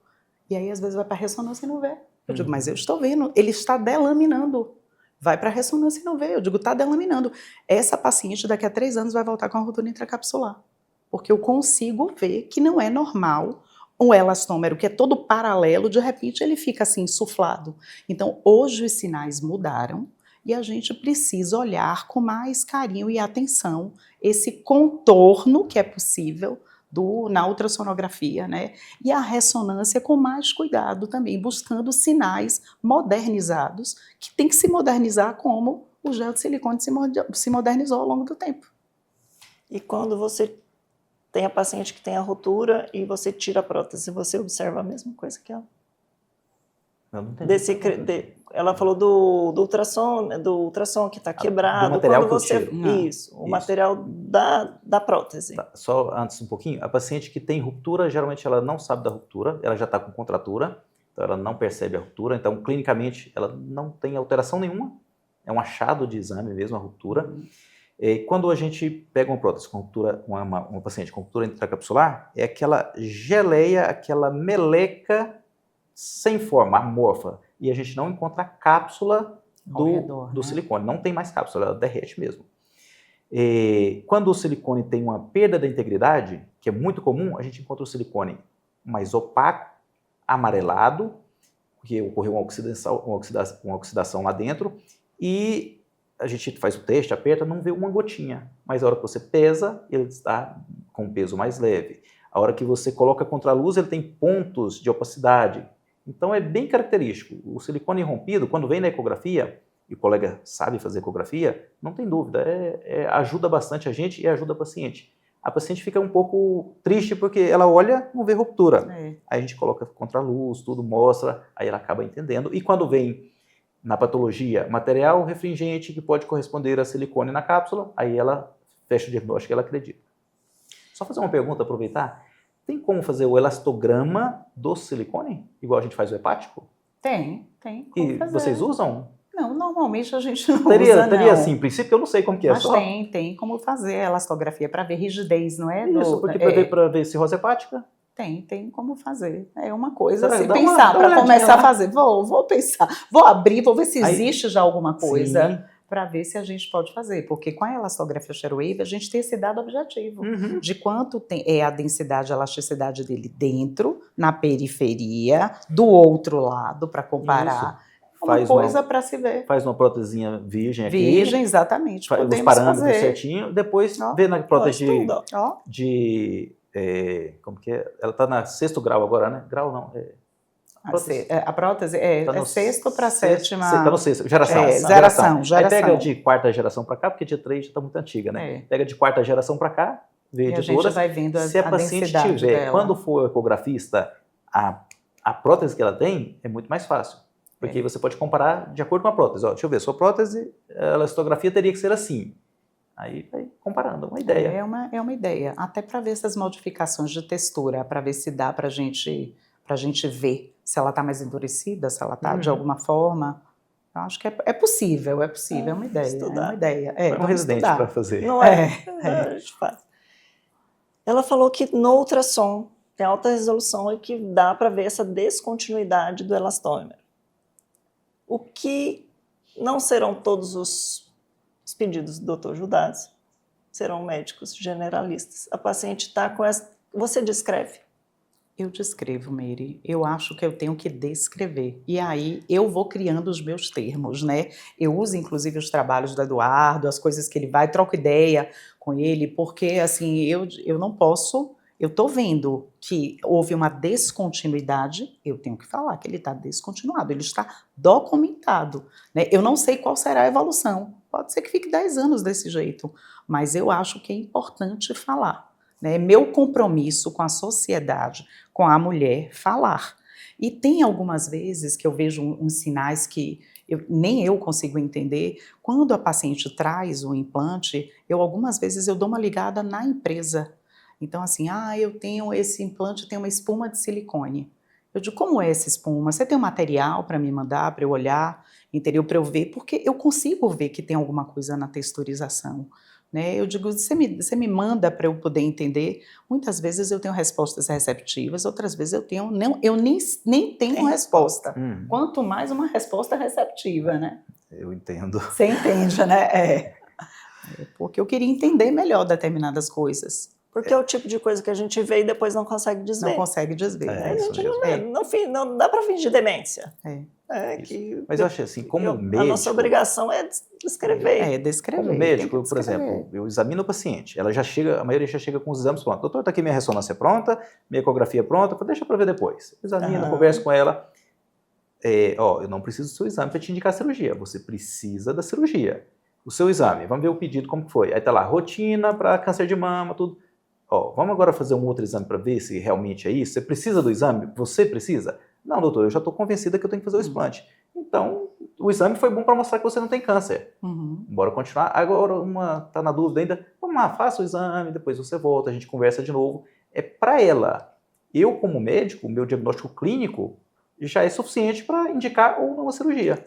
E aí, às vezes, vai para a ressonância e não vê. Eu digo, mas eu estou vendo, ele está delaminando. Vai para a ressonância e não vê. Eu digo, está delaminando. Essa paciente, daqui a 3 anos, vai voltar com a ruptura intracapsular. Porque eu consigo ver que não é normal um elastômero que é todo paralelo, de repente ele fica assim, insuflado. Então, hoje os sinais mudaram e a gente precisa olhar com mais carinho e atenção esse contorno que é possível na ultrassonografia, né? E a ressonância com mais cuidado também, buscando sinais modernizados, que tem que se modernizar como o gel de silicone se modernizou ao longo do tempo. E quando você tem a paciente que tem a ruptura e você tira a prótese, você observa a mesma coisa que ela? Eu não entendi. Ela falou do ultrassom que está quebrado. Do material quando que eu você, tiro. o material da prótese. Tá, só antes um pouquinho, a paciente que tem ruptura, geralmente ela não sabe da ruptura, ela já está com contratura, então ela não percebe a ruptura, então clinicamente ela não tem alteração nenhuma, é um achado de exame mesmo a ruptura. E quando a gente pega uma prótese com ruptura, uma paciente com ruptura intracapsular, é aquela geleia, aquela meleca sem forma, amorfa, e a gente não encontra a cápsula do silicone, não tem mais cápsula, ela derrete mesmo. E quando o silicone tem uma perda da integridade, que é muito comum, a gente encontra o silicone mais opaco, amarelado, porque ocorreu uma oxidação lá dentro, e a gente faz o teste, aperta, não vê uma gotinha, mas a hora que você pesa, ele está com um peso mais leve. A hora que você coloca contra a luz, ele tem pontos de opacidade. Então é bem característico. O silicone rompido, quando vem na ecografia, e o colega sabe fazer ecografia, não tem dúvida, ajuda bastante a gente e ajuda a paciente. A paciente fica um pouco triste porque ela olha, não vê ruptura. Aí a gente coloca contra a luz, tudo mostra, aí ela acaba entendendo. E quando vem na patologia material refringente que pode corresponder a silicone na cápsula, aí ela fecha o diagnóstico e ela acredita. Só fazer uma pergunta, aproveitar. Tem como fazer o elastograma do silicone, igual a gente faz o hepático? Tem como e fazer. Vocês usam? Não, normalmente a gente não teria, usa, teria não. assim, em princípio, eu não sei como que é. Mas tem como fazer a elastografia para ver rigidez, não é? Isso, porque para ver cirrose hepática? Tem como fazer. É uma coisa Será? assim, Dá pensar, para começar lá. a fazer. Vou pensar, vou abrir, vou ver se existe já alguma coisa para ver se a gente pode fazer. Porque com a elastografia Sharewave, a gente tem esse dado objetivo de quanto é a densidade, a elasticidade dele dentro, na periferia, do outro lado, para comparar. Uma coisa para se ver. Faz uma prótesinha virgem aqui. Virgem, exatamente. Faz os parâmetros certinho. Depois vê na prótese como que é? Ela está na 6º grau agora, né? Grau não. A prótese é 6º para 7ª. Está no 6º. Geração. Aí pega de 4ª geração para cá, porque de 3 já está muito antiga, né? Pega de 4ª geração para cá, vê de todas. Vai vendo se a paciente tiver, dela. quando for o ecografista, A prótese que ela tem é muito mais fácil. Porque você pode comparar de acordo com a prótese. Ó, deixa eu ver, sua prótese, a elastografia teria que ser assim. Aí vai comparando, uma ideia. É uma ideia. Até para ver essas modificações de textura, para ver se dá para gente ver se ela está mais endurecida, se ela está de alguma forma. Eu acho que é possível, é uma ideia. Estudar. É uma ideia. É um residente para fazer. Não é? A gente faz. Ela falou que no ultrassom tem alta resolução e que dá para ver essa descontinuidade do elastômero. O que não serão todos os pedidos do Dr. Judas, serão médicos generalistas. A paciente está com essa... Você descreve? Eu descrevo, Meire. Eu acho que eu tenho que descrever. E aí eu vou criando os meus termos, né? Eu uso, inclusive, os trabalhos do Eduardo, as coisas que ele vai, troco ideia com ele, porque, assim, eu não posso... Eu estou vendo que houve uma descontinuidade, eu tenho que falar que ele está descontinuado, ele está documentado, né? Eu não sei qual será a evolução, pode ser que fique 10 anos desse jeito, mas eu acho que é importante falar, né? Meu compromisso com a sociedade, com a mulher, falar. E tem algumas vezes que eu vejo uns sinais que nem eu consigo entender. Quando a paciente traz o implante, algumas vezes eu dou uma ligada na empresa. Então, assim, eu tenho esse implante, tem uma espuma de silicone. Eu digo, como é essa espuma? Você tem um material para me mandar, para eu olhar, entendeu? Para eu ver, porque eu consigo ver que tem alguma coisa na texturização, né? Eu digo, você me manda para eu poder entender. Muitas vezes eu tenho respostas receptivas, outras vezes eu nem tenho resposta. Quanto mais uma resposta receptiva, né? Eu entendo. Você entende, né? Porque eu queria entender melhor determinadas coisas. Porque é o tipo de coisa que a gente vê e depois não consegue desver. Não consegue desver. A gente não dá para fingir demência. Mas eu acho assim, como médico... A nossa obrigação é descrever. Descrever. Como médico, por exemplo, eu examino o paciente, a maioria já chega com os exames prontos. Doutor, está aqui minha ressonância pronta, minha ecografia pronta, deixa para ver depois. Examino, converso com ela. Eu não preciso do seu exame para te indicar a cirurgia, você precisa da cirurgia. O seu exame, vamos ver o pedido como foi. Aí está lá, rotina para câncer de mama, tudo. Vamos agora fazer um outro exame para ver se realmente é isso? Você precisa do exame? Você precisa? Não, doutor, eu já estou convencida que eu tenho que fazer o explante. Então, o exame foi bom para mostrar que você não tem câncer. Bora continuar. Agora, uma está na dúvida ainda, vamos lá, faça o exame, depois você volta, a gente conversa de novo. É para ela. Eu, como médico, o meu diagnóstico clínico já é suficiente para indicar ou não a cirurgia.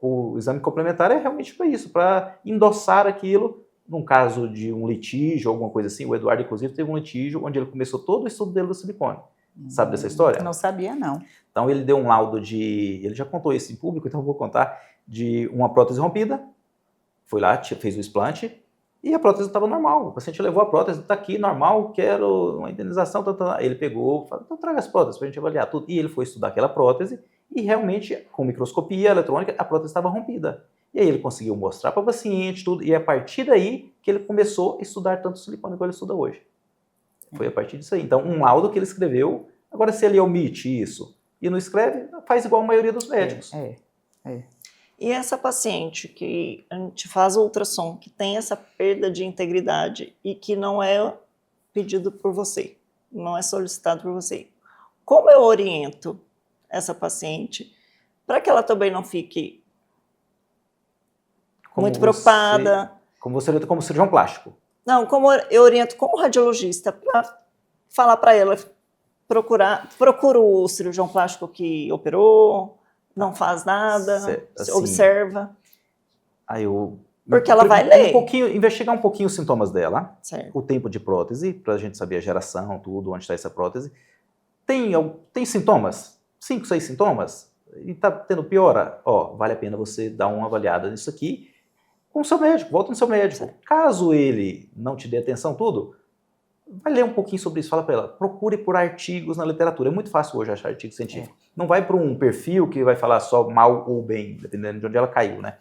O exame complementar é realmente para isso, para endossar aquilo. Num caso de um litígio, alguma coisa assim, o Eduardo, inclusive, teve um litígio onde ele começou todo o estudo dele do silicone. Sabe dessa história? Não sabia, não. Então, ele deu um laudo ele já contou isso em público, então eu vou contar, de uma prótese rompida, foi lá, fez o explante, e a prótese estava normal. O paciente levou a prótese, está aqui, normal, quero uma indenização, Ele pegou, falou, então traga as próteses para a gente avaliar tudo. E ele foi estudar aquela prótese, e realmente, com microscopia eletrônica, a prótese estava rompida. E aí ele conseguiu mostrar para o paciente tudo, e é a partir daí que ele começou a estudar tanto silicone como ele estuda hoje. Foi a partir disso aí. Então, um laudo que ele escreveu, agora se ele omite isso e não escreve, faz igual a maioria dos médicos. E essa paciente que a gente faz o ultrassom, que tem essa perda de integridade e que não é pedido por você, não é solicitado por você, como eu oriento essa paciente para que ela também não fique muito preocupada? Como você orienta como cirurgião plástico? Não, como eu oriento como radiologista para falar para ela procura o cirurgião plástico que operou, não faz nada, assim, observa. Porque ela vai ler. Investigar um pouquinho os sintomas dela, certo. O tempo de prótese, para a gente saber a geração, tudo, onde está essa prótese. Tem sintomas? 5, 6 sintomas? E está tendo piora? Vale a pena você dar uma avaliada nisso aqui com o seu médico, volta no seu médico. Certo. Caso ele não te dê atenção tudo, vai ler um pouquinho sobre isso, fala para ela, procure por artigos na literatura. É muito fácil hoje achar artigo científico. Não vai para um perfil que vai falar só mal ou bem, dependendo de onde ela caiu, né?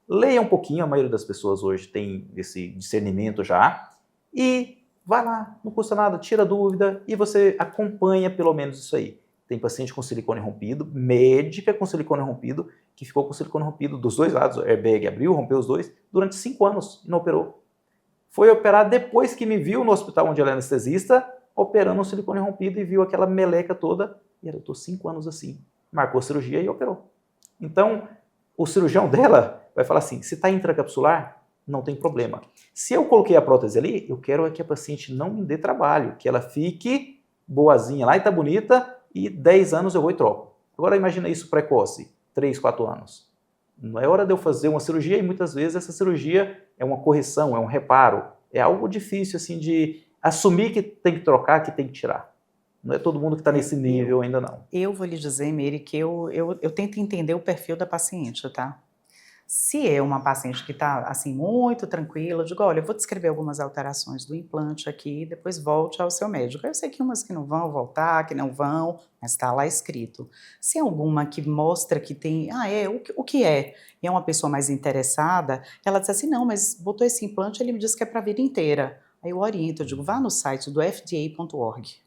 Leia um pouquinho, a maioria das pessoas hoje tem esse discernimento já, e vai lá, não custa nada, tira a dúvida e você acompanha pelo menos isso aí. Tem paciente com silicone rompido, médica com silicone rompido, que ficou com silicone rompido dos dois lados, o airbag abriu, rompeu os dois, durante 5 anos e não operou. Foi operar depois que me viu no hospital onde ela é anestesista, operando um silicone rompido e viu aquela meleca toda E ela, eu estou 5 anos assim. Marcou a cirurgia e operou. Então, o cirurgião dela vai falar assim, se está intracapsular, não tem problema. Se eu coloquei a prótese ali, eu quero que a paciente não me dê trabalho, que ela fique boazinha lá e tá bonita, e 10 anos eu vou e troco. Agora imagina isso precoce, 3, 4 anos. Não é hora de eu fazer uma cirurgia, e muitas vezes essa cirurgia é uma correção, é um reparo. É algo difícil assim de assumir que tem que trocar, que tem que tirar. Não é todo mundo que está nesse nível ainda não. Eu vou lhe dizer, Meire, que eu tento entender o perfil da paciente, tá? Se é uma paciente que está assim muito tranquila, eu digo, olha, eu vou descrever algumas alterações do implante aqui, depois volte ao seu médico. Eu sei que umas que não vão voltar, que não vão, mas está lá escrito. Se é alguma que mostra que tem, o que é? E é uma pessoa mais interessada, ela diz assim, não, mas botou esse implante, ele me disse que é para a vida inteira. Aí eu oriento, eu digo, vá no site do fda.org.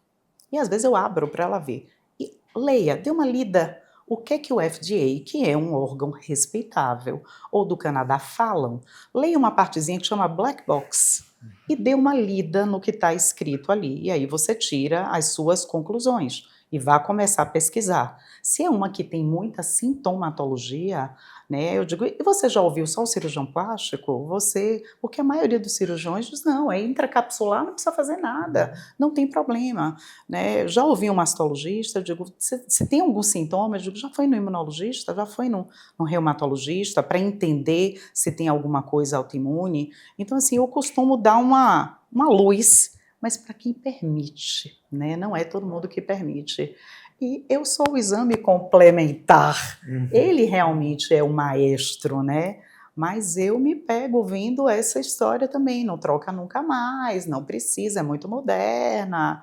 E às vezes eu abro para ela ver. E leia, dê uma lida. O que o FDA, que é um órgão respeitável, ou do Canadá falam, leia uma partezinha que chama Black Box e dê uma lida no que está escrito ali. E aí você tira as suas conclusões e vá começar a pesquisar. Se é uma que tem muita sintomatologia, né, eu digo, e você já ouviu só o cirurgião plástico? Porque a maioria dos cirurgiões diz, não, é intracapsular, não precisa fazer nada, não tem problema. Né? Já ouvi um mastologista, eu digo, se tem algum sintoma, eu digo, já foi no imunologista, já foi no reumatologista, para entender se tem alguma coisa autoimune. Então, assim, eu costumo dar uma luz, mas para quem permite, né? Não é todo mundo que permite. E eu sou o exame complementar. Ele realmente é o maestro, né? Mas eu me pego vendo essa história também, não troca nunca mais, não precisa, é muito moderna,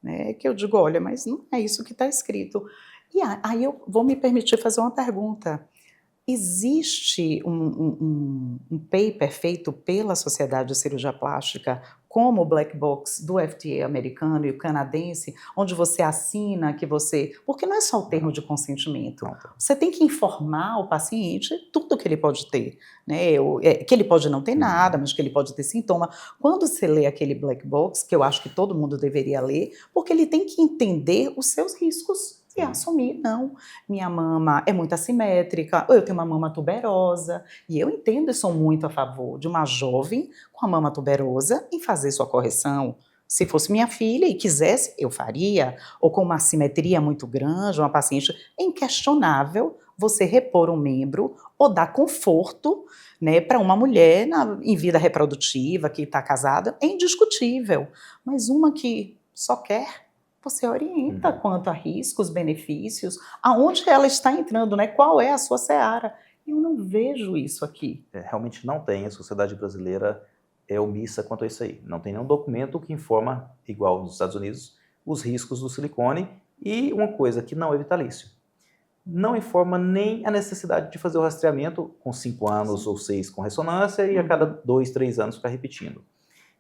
né? Que eu digo, olha, mas não é isso que está escrito. E aí eu vou me permitir fazer uma pergunta. Existe um paper feito pela Sociedade de Cirurgia Plástica, como o Black Box do FDA americano e o canadense, onde você assina que você... Porque não é só o termo de consentimento. Você tem que informar o paciente tudo que ele pode ter. Né? Que ele pode não ter nada, mas que ele pode ter sintoma. Quando você lê aquele Black Box, que eu acho que todo mundo deveria ler, porque ele tem que entender os seus riscos. E assumir, não, minha mama é muito assimétrica, ou eu tenho uma mama tuberosa, e eu entendo e sou muito a favor de uma jovem com a mama tuberosa em fazer sua correção. Se fosse minha filha e quisesse, eu faria, ou com uma assimetria muito grande, uma paciente, é inquestionável você repor um membro ou dar conforto, né, para uma mulher em vida reprodutiva, que está casada, é indiscutível, mas uma que só quer... Você orienta quanto a riscos, benefícios, aonde ela está entrando, né? Qual é a sua seara. Eu não vejo isso aqui. Realmente não tem, a sociedade brasileira é omissa quanto a isso aí. Não tem nenhum documento que informa, igual nos Estados Unidos, os riscos do silicone e uma coisa que não é vitalício. Não informa nem a necessidade de fazer o rastreamento com 5 anos ou 6 com ressonância e a cada 2, 3 anos ficar repetindo.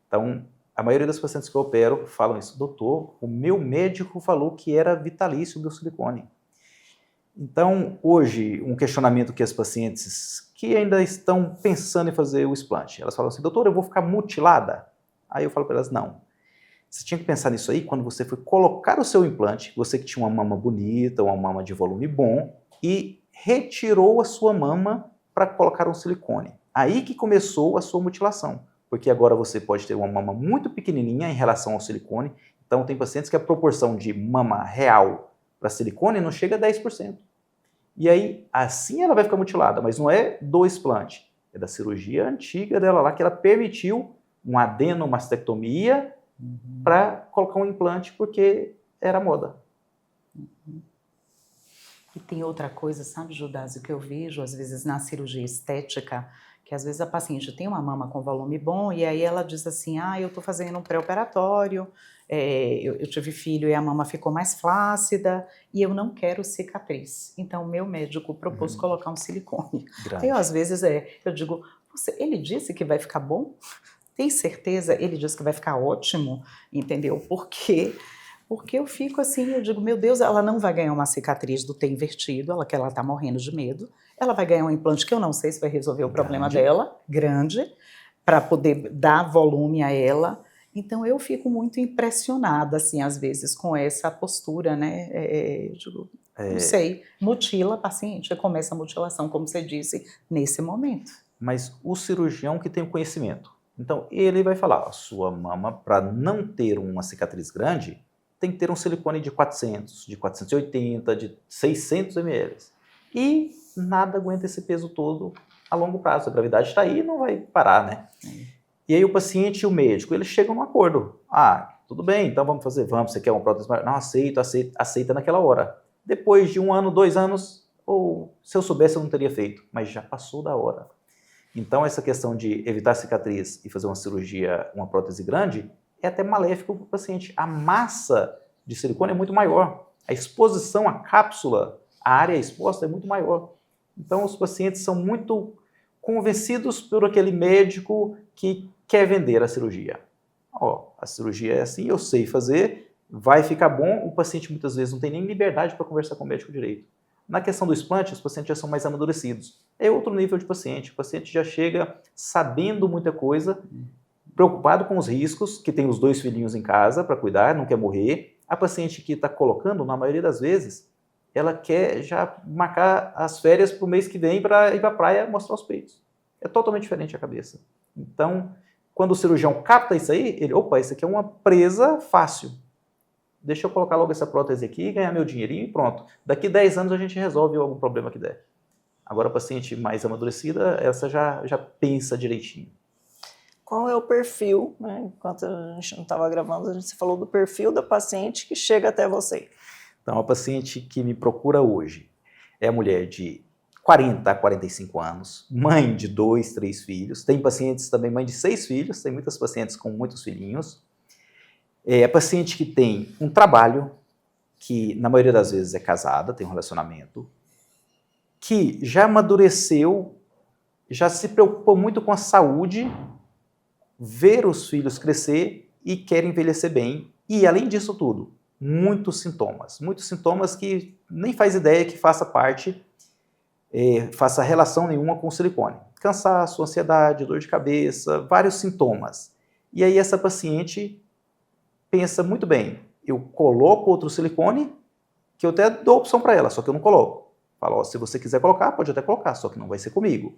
Então, a maioria das pacientes que eu opero falam isso, doutor, o meu médico falou que era vitalício do silicone. Então, hoje, um questionamento que as pacientes que ainda estão pensando em fazer o explante, elas falam assim, doutor, eu vou ficar mutilada? Aí eu falo para elas, não. Você tinha que pensar nisso aí quando você foi colocar o seu implante, você que tinha uma mama bonita, uma mama de volume bom, e retirou a sua mama para colocar um silicone. Aí que começou a sua mutilação. Porque agora você pode ter uma mama muito pequenininha em relação ao silicone. Então, tem pacientes que a proporção de mama real para silicone não chega a 10%. E aí, assim ela vai ficar mutilada, mas não é do explante. É da cirurgia antiga dela lá, que ela permitiu uma adenomastectomia para colocar um implante, porque era moda. E tem outra coisa, sabe, Judásio, que eu vejo às vezes na cirurgia estética, que às vezes a paciente tem uma mama com volume bom e aí ela diz assim, eu estou fazendo um pré-operatório, eu tive filho e a mama ficou mais flácida e eu não quero cicatriz. Então, meu médico propôs colocar um silicone. Aí, às vezes, eu digo, ele disse que vai ficar bom? Tem certeza? Ele disse que vai ficar ótimo, entendeu? Porque eu fico assim, eu digo, meu Deus, ela não vai ganhar uma cicatriz do T invertido, que ela está morrendo de medo. Ela vai ganhar um implante que eu não sei se vai resolver o problema dela, grande, para poder dar volume a ela. Então eu fico muito impressionada, assim, às vezes, com essa postura, né? Eu digo, não sei, mutila a paciente, começa a mutilação, como você disse, nesse momento. Mas o cirurgião que tem o conhecimento. Então, ele vai falar, a sua mama, para não ter uma cicatriz grande, tem que ter um silicone de 400, de 480, de 600 ml. E nada aguenta esse peso todo a longo prazo. A gravidade está aí e não vai parar, né? E aí o paciente e o médico, eles chegam num acordo. Ah, tudo bem, então vamos fazer, vamos, você quer uma prótese maior? Não, aceita naquela hora. Depois de 1 ano, 2 anos, ou se eu soubesse eu não teria feito, mas já passou da hora. Então essa questão de evitar cicatriz e fazer uma cirurgia, uma prótese grande, é até maléfico para o paciente. A massa de silicone é muito maior. A exposição à cápsula, a área exposta é muito maior. Então os pacientes são muito convencidos por aquele médico que quer vender a cirurgia. Ó, a cirurgia é assim, eu sei fazer, vai ficar bom. O paciente muitas vezes não tem nem liberdade para conversar com o médico direito. Na questão do explante, os pacientes já são mais amadurecidos. É outro nível de paciente. O paciente já chega sabendo muita coisa, preocupado com os riscos, que tem os 2 filhinhos em casa para cuidar, não quer morrer. A paciente que está colocando, na maioria das vezes, ela quer já marcar as férias para o mês que vem para ir para a praia mostrar os peitos. É totalmente diferente a cabeça. Então, quando o cirurgião capta isso aí, ele, opa, isso aqui é uma presa fácil. Deixa eu colocar logo essa prótese aqui, ganhar meu dinheirinho e pronto. Daqui 10 anos a gente resolve algum problema que der. Agora a paciente mais amadurecida, essa já pensa direitinho. Qual é o perfil, né? Enquanto a gente não estava gravando, a gente falou do perfil da paciente que chega até você. Então a paciente que me procura hoje é a mulher de 40 a 45 anos, mãe de 2, 3 filhos. Tem pacientes também mãe de 6 filhos, tem muitas pacientes com muitos filhinhos. É paciente que tem um trabalho, que na maioria das vezes é casada, tem um relacionamento, que já amadureceu, já se preocupou muito com a saúde, ver os filhos crescer e quer envelhecer bem. E além disso tudo, muitos sintomas que nem faz ideia que faça parte, faça relação nenhuma com o silicone. Cansaço, ansiedade, dor de cabeça, vários sintomas. E aí essa paciente pensa muito bem, eu coloco outro silicone, que eu até dou opção para ela, só que eu não coloco. Falo, ó, se você quiser colocar, pode até colocar, só que não vai ser comigo.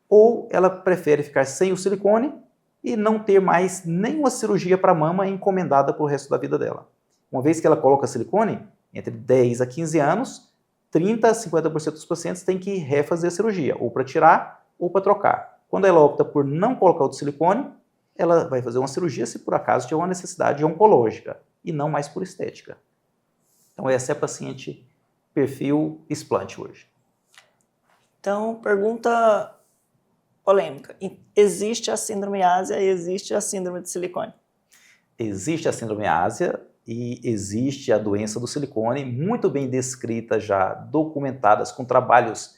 Ou ela prefere ficar sem o silicone e não ter mais nenhuma cirurgia para a mama encomendada para o resto da vida dela. Uma vez que ela coloca silicone, entre 10 a 15 anos, 30 a 50% dos pacientes têm que refazer a cirurgia, ou para tirar ou para trocar. Quando ela opta por não colocar o silicone, ela vai fazer uma cirurgia se por acaso tiver uma necessidade oncológica e não mais por estética. Então essa é a paciente perfil explante hoje. Então, pergunta polêmica. Existe a síndrome ásia e existe a síndrome de silicone? Existe a síndrome ásia e existe a doença do silicone, muito bem descrita já, documentadas com trabalhos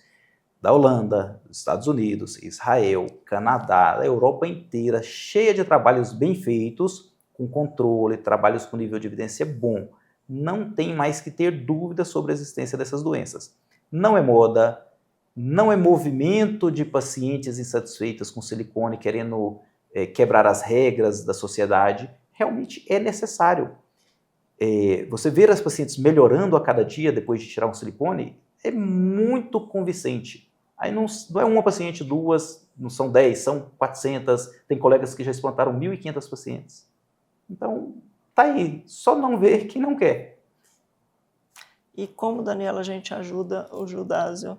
da Holanda, dos Estados Unidos, Israel, Canadá, a Europa inteira, cheia de trabalhos bem feitos, com controle, trabalhos com nível de evidência bom. Não tem mais que ter dúvida sobre a existência dessas doenças. Não é moda, não é movimento de pacientes insatisfeitas com silicone, querendo quebrar as regras da sociedade. Realmente é necessário. Você ver as pacientes melhorando a cada dia depois de tirar um silicone é muito convincente. Aí não é uma paciente, 2, não são 10, são 400. Tem colegas que já explantaram 1.500 pacientes. Então, tá aí. Só não ver quem não quer. E como, Daniela, a gente ajuda o Judásio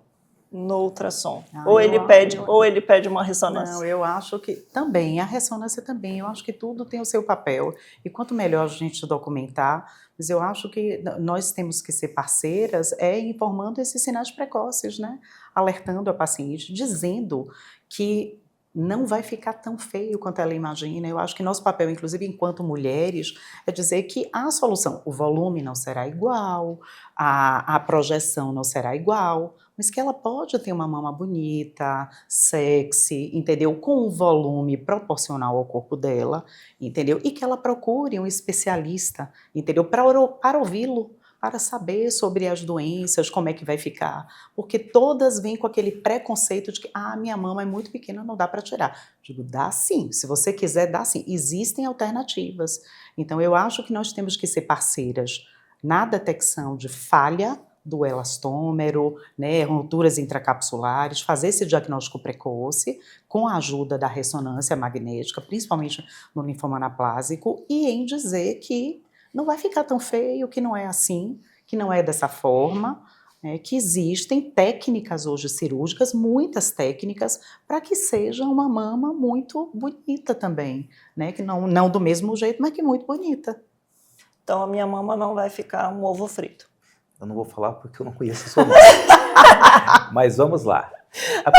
no ultrassom? Ou ele pede uma ressonância? Não, eu acho que também, a ressonância também, eu acho que tudo tem o seu papel. E quanto melhor a gente documentar, mas eu acho que nós temos que ser parceiras informando esses sinais precoces, né? Alertando a paciente, dizendo que não vai ficar tão feio quanto ela imagina. Eu acho que nosso papel, inclusive enquanto mulheres, é dizer que há solução. O volume não será igual, a projeção não será igual, mas que ela pode ter uma mama bonita, sexy, entendeu? Com um volume proporcional ao corpo dela, entendeu? E que ela procure um especialista, entendeu? Para ouvi-lo, para saber sobre as doenças, como é que vai ficar, porque todas vêm com aquele preconceito de que minha mama é muito pequena, não dá para tirar. Digo, dá sim, se você quiser, dá sim, existem alternativas. Então eu acho que nós temos que ser parceiras na detecção de falha do elastômero, né, rupturas intracapsulares, fazer esse diagnóstico precoce com a ajuda da ressonância magnética, principalmente no linfoma anaplásico, e em dizer que não vai ficar tão feio, que não é assim, que não é dessa forma, né, que existem técnicas hoje cirúrgicas, muitas técnicas, para que seja uma mama muito bonita também, né, que não do mesmo jeito, mas que muito bonita. Então a minha mama não vai ficar um ovo frito. Eu não vou falar porque eu não conheço a sua mama. Mas vamos lá. A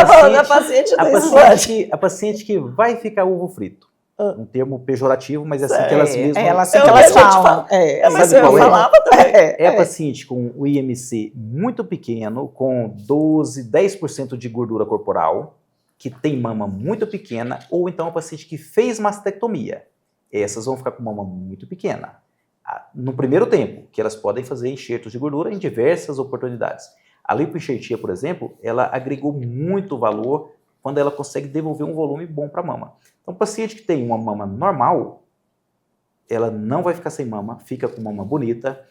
paciente que vai ficar ovo frito. Um termo pejorativo, mas é assim que elas mesmas... É assim que elas falam. Mas eu falava também. É a paciente com o IMC muito pequeno, com 12, 10% de gordura corporal, que tem mama muito pequena, ou então a paciente que fez mastectomia. Essas vão ficar com mama muito pequena. No primeiro tempo, que elas podem fazer enxertos de gordura em diversas oportunidades. A lipoenxertia, por exemplo, ela agregou muito valor quando ela consegue devolver um volume bom para a mama. Então, o paciente que tem uma mama normal, ela não vai ficar sem mama, fica com mama bonita.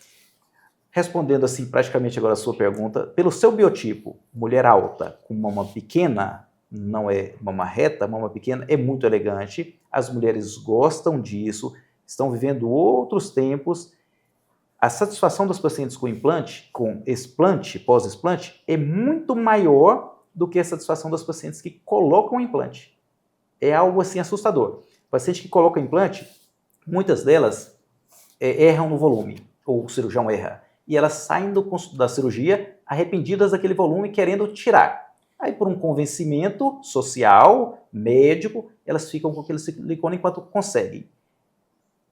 Respondendo assim praticamente agora a sua pergunta, pelo seu biotipo, mulher alta com mama pequena, não é mama reta, mama pequena, é muito elegante, as mulheres gostam disso, estão vivendo outros tempos. A satisfação das pacientes com implante, com explante, pós-explante, é muito maior do que a satisfação das pacientes que colocam implante. É algo assim assustador. Paciente que coloca implante, muitas delas erram no volume, ou o cirurgião erra, e elas saem da cirurgia arrependidas daquele volume, querendo tirar. Aí, por um convencimento social, médico, elas ficam com aquele silicone enquanto conseguem.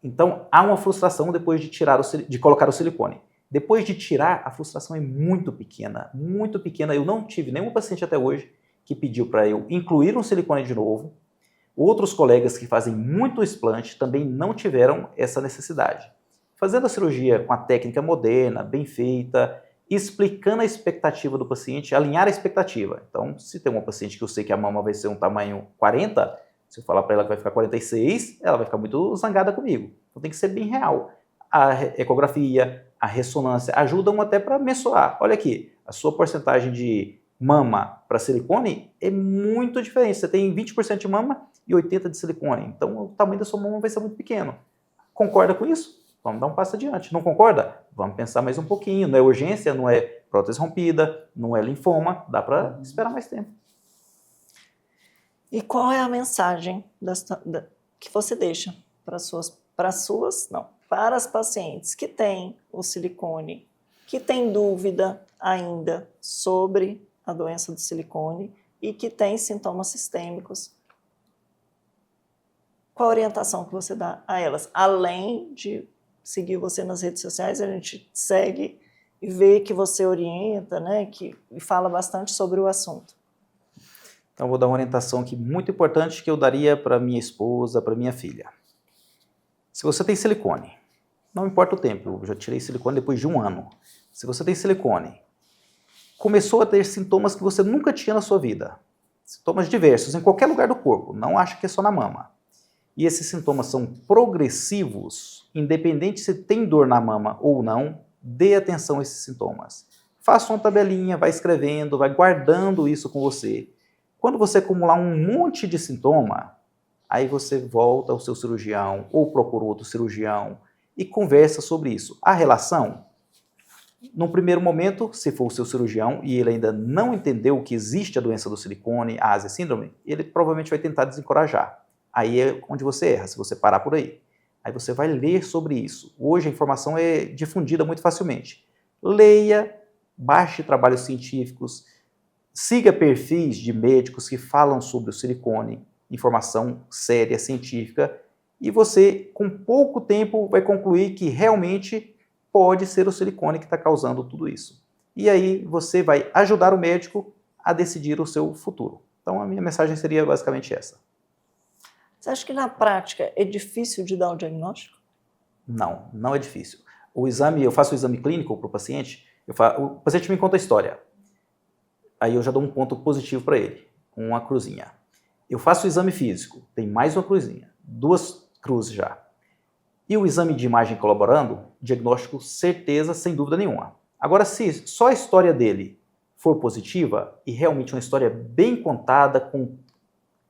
Então, há uma frustração depois de colocar o silicone. Depois de tirar, a frustração é muito pequena, muito pequena. Eu não tive nenhum paciente até hoje que pediu para eu incluir um silicone de novo. Outros colegas que fazem muito explante também não tiveram essa necessidade. Fazendo a cirurgia com a técnica moderna, bem feita, explicando a expectativa do paciente, alinhar a expectativa. Então, se tem uma paciente que eu sei que a mama vai ser um tamanho 40, se eu falar para ela que vai ficar 46, ela vai ficar muito zangada comigo. Então tem que ser bem real. A ecografia, a ressonância ajudam até para mensurar. Olha aqui, a sua porcentagem de mama para silicone é muito diferente. Você tem 20% de mama e 80% de silicone. Então o tamanho da sua mama vai ser muito pequeno. Concorda com isso? Vamos dar um passo adiante. Não concorda? Vamos pensar mais um pouquinho. Não é urgência, não é prótese rompida, não é linfoma. Dá para esperar mais tempo. E qual é a mensagem que você deixa para as pacientes que têm o silicone, que têm dúvida ainda sobre a doença do silicone e que têm sintomas sistêmicos? Qual a orientação que você dá a elas? Além de seguir você nas redes sociais, a gente segue e vê que você orienta, né, e fala bastante sobre o assunto. Então, eu vou dar uma orientação aqui muito importante que eu daria para minha esposa, para minha filha. Se você tem silicone, não importa o tempo, eu já tirei silicone depois de 1 ano. Se você tem silicone, começou a ter sintomas que você nunca tinha na sua vida, sintomas diversos, em qualquer lugar do corpo, não acha que é só na mama. E esses sintomas são progressivos, independente se tem dor na mama ou não, dê atenção a esses sintomas. Faça uma tabelinha, vai escrevendo, vai guardando isso com você. Quando você acumular um monte de sintoma, aí você volta ao seu cirurgião ou procura outro cirurgião e conversa sobre isso. A relação, no primeiro momento, se for o seu cirurgião e ele ainda não entendeu que existe a doença do silicone, a Asia síndrome, ele provavelmente vai tentar desencorajar. Aí é onde você erra, se você parar por aí. Aí você vai ler sobre isso. Hoje a informação é difundida muito facilmente. Leia, baixe trabalhos científicos, siga perfis de médicos que falam sobre o silicone, informação séria, científica, e você, com pouco tempo, vai concluir que realmente pode ser o silicone que está causando tudo isso. E aí você vai ajudar o médico a decidir o seu futuro. Então a minha mensagem seria basicamente essa. Você acha que na prática é difícil de dar o diagnóstico? Não, não é difícil. Eu faço o exame clínico para o paciente, o paciente me conta a história. Aí eu já dou um ponto positivo para ele, com uma cruzinha. Eu faço o exame físico, tem mais uma cruzinha, 2 cruzes já. E o exame de imagem colaborando, diagnóstico certeza, sem dúvida nenhuma. Agora, se só a história dele for positiva, e realmente uma história bem contada, com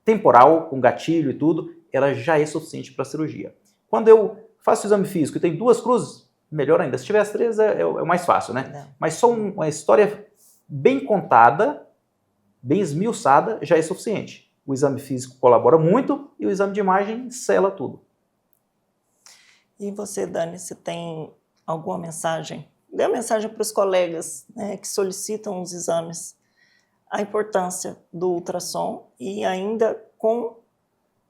temporal, com gatilho e tudo, ela já é suficiente para a cirurgia. Quando eu faço o exame físico e tem 2 cruzes, melhor ainda. Se tiver as 3, é o mais fácil, né? Não. Mas só uma história bem contada, bem esmiuçada, já é suficiente. O exame físico colabora muito e o exame de imagem sela tudo. E você, Dani, se tem alguma mensagem? Dê uma mensagem para os colegas, né, que solicitam os exames, a importância do ultrassom e ainda com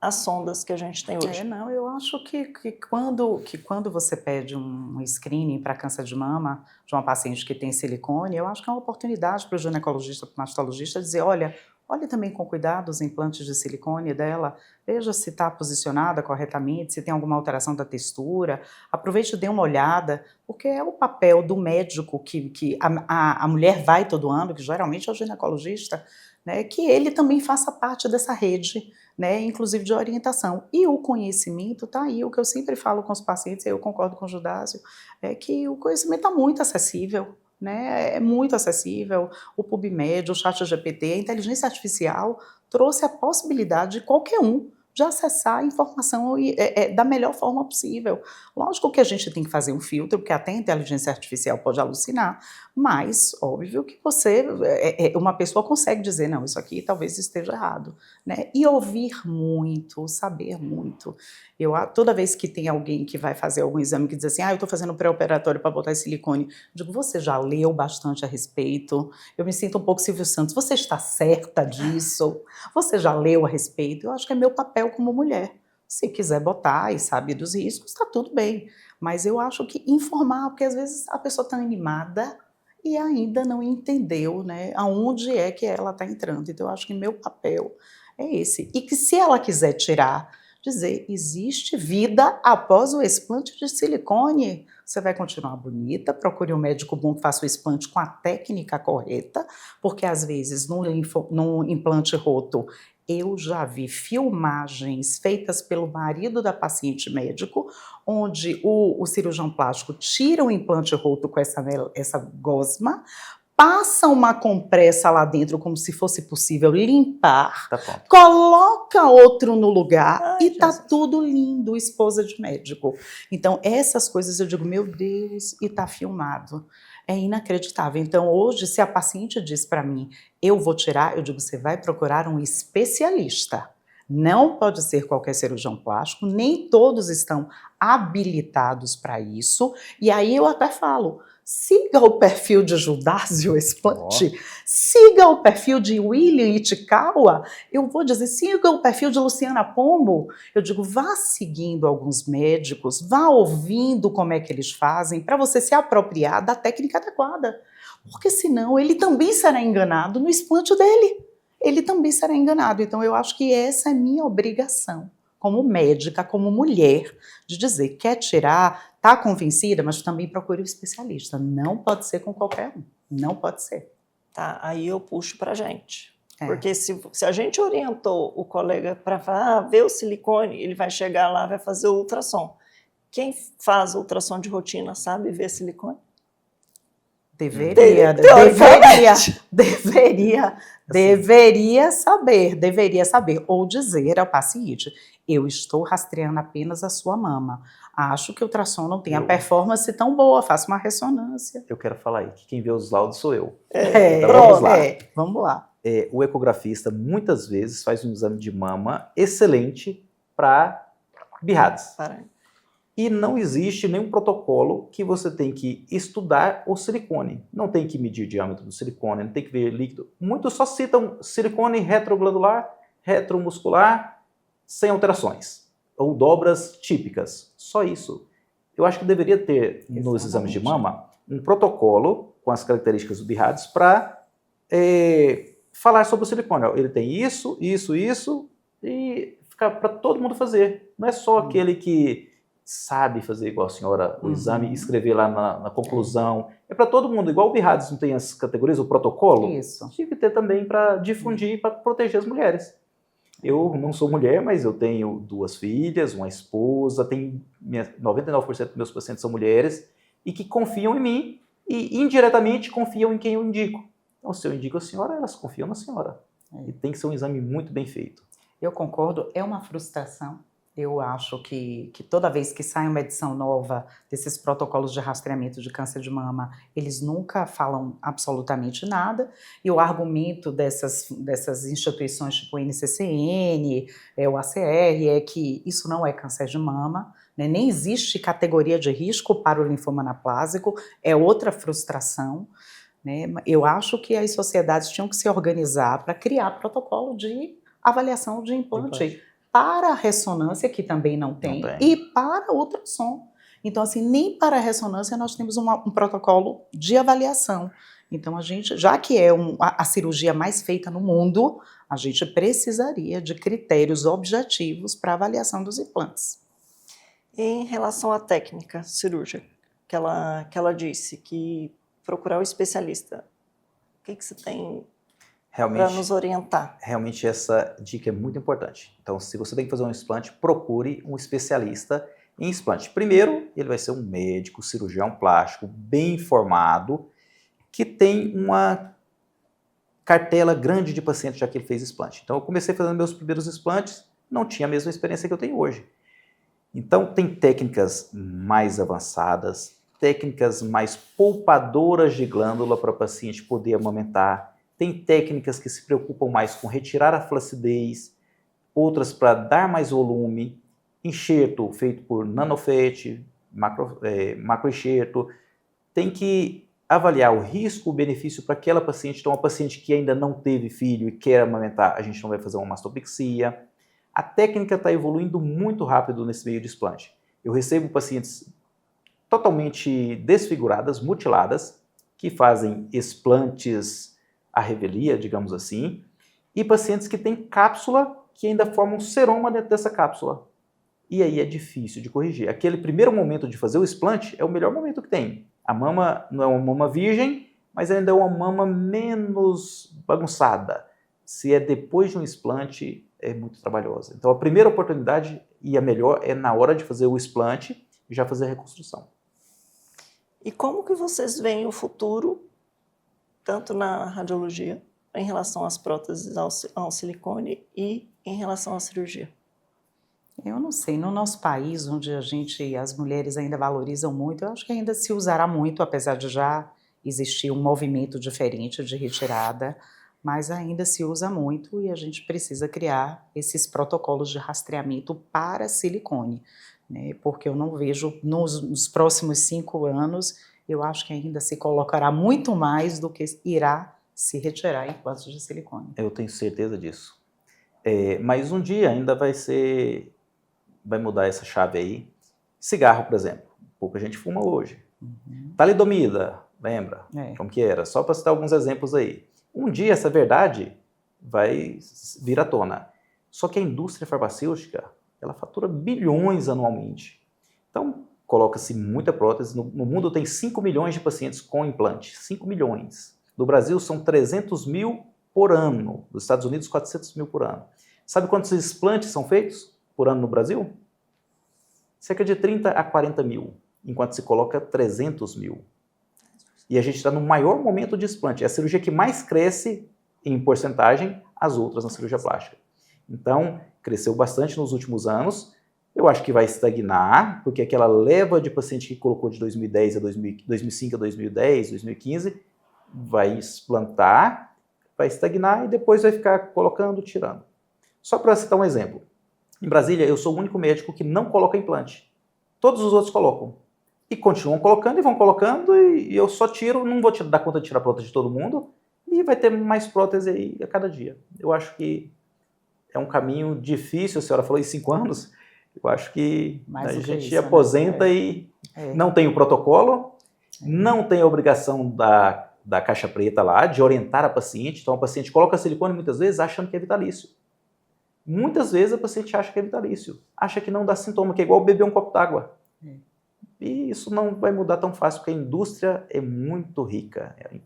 as sondas que a gente tem hoje. Não, eu acho que quando você pede um screening para câncer de mama de uma paciente que tem silicone, eu acho que é uma oportunidade para o ginecologista, para o mastologista dizer, olha também com cuidado os implantes de silicone dela, veja se está posicionada corretamente, se tem alguma alteração da textura, aproveite e dê uma olhada, porque é o papel do médico que a mulher vai todo ano, que geralmente é o ginecologista, né, que ele também faça parte dessa rede, né, inclusive de orientação. E o conhecimento está aí, o que eu sempre falo com os pacientes, eu concordo com o Judásio, é que o conhecimento está muito acessível, né, é muito acessível, o PubMed, o ChatGPT, a inteligência artificial trouxe a possibilidade de qualquer um de acessar a informação da melhor forma possível. Lógico que a gente tem que fazer um filtro, porque até a inteligência artificial pode alucinar, mas óbvio que uma pessoa consegue dizer, não, isso aqui talvez esteja errado, né? E ouvir muito, saber muito. Toda vez que tem alguém que vai fazer algum exame que diz assim, eu estou fazendo pré-operatório para botar silicone, eu digo, você já leu bastante a respeito? Eu me sinto um pouco Silvio Santos, você está certa disso? Você já leu a respeito? Eu acho que é meu papel como mulher. Se quiser botar e sabe dos riscos, está tudo bem. Mas eu acho que informar, porque às vezes a pessoa está animada e ainda não entendeu, né, aonde é que ela está entrando. Então eu acho que meu papel é esse. E que se ela quiser tirar, dizer, existe vida após o explante de silicone. Você vai continuar bonita, procure um médico bom que faça o explante com a técnica correta, porque às vezes no implante roto eu já vi filmagens feitas pelo marido da paciente médico, onde o cirurgião plástico tira o implante roto com essa gosma, passa uma compressa lá dentro como se fosse possível limpar, coloca outro no lugar e tá tudo lindo, esposa de médico. Então essas coisas eu digo, meu Deus, e tá filmado. É inacreditável. Então hoje, se a paciente diz para mim, eu vou tirar, eu digo, você vai procurar um especialista. Não pode ser qualquer cirurgião plástico, nem todos estão habilitados para isso. E aí eu até falo, siga o perfil de Judásio Explante, siga o perfil de William Itikawa, eu vou dizer, siga o perfil de Luciana Pombo. Eu digo, vá seguindo alguns médicos, vá ouvindo como é que eles fazem, para você se apropriar da técnica adequada. Porque senão ele também será enganado no explante dele. Ele também será enganado. Então eu acho que essa é minha obrigação, como médica, como mulher, de dizer, quer tirar, está convencida, mas também procure um especialista. Não pode ser com qualquer um. Não pode ser. Tá, aí eu puxo pra gente. Porque se a gente orientou o colega para ver o silicone, ele vai chegar lá, vai fazer o ultrassom. Quem faz o ultrassom de rotina sabe ver silicone? Deveria saber, ou dizer ao paciente, eu estou rastreando apenas a sua mama, acho que o ultrassom não tem a performance tão boa, faça uma ressonância. Eu quero falar aí, que quem vê os laudos sou eu. Vamos lá. O ecografista muitas vezes faz um exame de mama excelente para BIRADS. E não existe nenhum protocolo que você tem que estudar o silicone. Não tem que medir o diâmetro do silicone, não tem que ver líquido. Muitos só citam silicone retroglandular, retromuscular, sem alterações. Ou dobras típicas. Só isso. Eu acho que deveria ter, nos exames de mama, um protocolo com as características do BIRADS para falar sobre o silicone. Ele tem isso, e ficar para todo mundo fazer. Não é só aquele que sabe fazer igual a senhora o exame, escrever lá na conclusão. É para todo mundo, igual o BIRADS não tem as categorias, o protocolo, Isso. tinha que ter também para difundir, para proteger as mulheres. Eu não sou mulher, mas eu tenho 2 filhas, uma esposa, 99% dos meus pacientes são mulheres e que confiam em mim e indiretamente confiam em quem eu indico. Então, se eu indico a senhora, elas confiam na senhora. E tem que ser um exame muito bem feito. Eu concordo, é uma frustração. Eu acho que toda vez que sai uma edição nova desses protocolos de rastreamento de câncer de mama, eles nunca falam absolutamente nada. E o argumento dessas instituições tipo o NCCN, o ACR, é que isso não é câncer de mama, né? Nem existe categoria de risco para o linfoma anaplásico, é outra frustração. Né? Eu acho que as sociedades tinham que se organizar para criar protocolo de avaliação de implante. Para a ressonância, que também não tem, e para ultrassom. Então, assim, nem para a ressonância nós temos um protocolo de avaliação. Então, a gente, já que é a cirurgia mais feita no mundo, a gente precisaria de critérios objetivos para avaliação dos implantes. Em relação à técnica cirúrgica, que ela disse que procurar o especialista, o que você tem para nos orientar? Realmente essa dica é muito importante. Então, se você tem que fazer um explante, procure um especialista em explante. Primeiro, ele vai ser um médico, cirurgião plástico, bem informado, que tem uma cartela grande de pacientes já que ele fez explante. Então, eu comecei fazendo meus primeiros explantes, não tinha a mesma experiência que eu tenho hoje. Então, tem técnicas mais avançadas, técnicas mais poupadoras de glândula para o paciente poder amamentar. Tem técnicas que se preocupam mais com retirar a flacidez, outras para dar mais volume, enxerto feito por nanofet, macroenxerto. Tem que avaliar o risco, o benefício para aquela paciente. Então, uma paciente que ainda não teve filho e quer amamentar, a gente não vai fazer uma mastopexia. A técnica está evoluindo muito rápido nesse meio de explante. Eu recebo pacientes totalmente desfiguradas, mutiladas, que fazem explantes à revelia, digamos assim, e pacientes que têm cápsula que ainda formam seroma dentro dessa cápsula. E aí é difícil de corrigir. Aquele primeiro momento de fazer o explante é o melhor momento que tem. A mama não é uma mama virgem, mas ainda é uma mama menos bagunçada. Se é depois de um explante, é muito trabalhosa. Então a primeira oportunidade e a melhor é na hora de fazer o explante e já fazer a reconstrução. E como que vocês veem o futuro, tanto na radiologia, em relação às próteses ao silicone e em relação à cirurgia? Eu não sei, no nosso país, onde as mulheres ainda valorizam muito, eu acho que ainda se usará muito, apesar de já existir um movimento diferente de retirada, mas ainda se usa muito e a gente precisa criar esses protocolos de rastreamento para silicone, né? Porque eu não vejo, nos próximos 5 anos, eu acho que ainda se colocará muito mais do que irá se retirar implantes de silicone. Eu tenho certeza disso. Mas um dia ainda vai mudar essa chave aí. Cigarro, por exemplo. Pouca gente fuma hoje. Talidomida, lembra? Como que era? Só para citar alguns exemplos aí. Um dia essa verdade vai vir à tona. Só que a indústria farmacêutica, ela fatura bilhões anualmente. Então, coloca-se muita prótese. No mundo tem 5 milhões de pacientes com implante. 5 milhões. No Brasil são 300 mil por ano. Nos Estados Unidos, 400 mil por ano. Sabe quantos implantes são feitos por ano no Brasil? Cerca de 30 a 40 mil, enquanto se coloca 300 mil. E a gente está no maior momento de explante. É a cirurgia que mais cresce em porcentagem, as outras na cirurgia plástica. Então, cresceu bastante nos últimos anos. Eu acho que vai estagnar, porque aquela leva de paciente que colocou de 2010 a 2005 a 2010, 2015, vai explantar, vai estagnar e depois vai ficar colocando, tirando. Só para citar um exemplo. Em Brasília, eu sou o único médico que não coloca implante. Todos os outros colocam. E continuam colocando e vão colocando e eu só tiro, não vou dar conta de tirar a prótese de todo mundo e vai ter mais prótese aí a cada dia. Eu acho que é um caminho difícil, a senhora falou em 5 anos, eu acho que a gente aposenta, né? E não tem o protocolo, não tem a obrigação da caixa preta lá de orientar a paciente. Então a paciente coloca silicone muitas vezes achando que é vitalício. Muitas vezes a paciente acha que é vitalício, acha que não dá sintoma, que é igual beber um copo d'água. E isso não vai mudar tão fácil, porque a indústria é muito rica em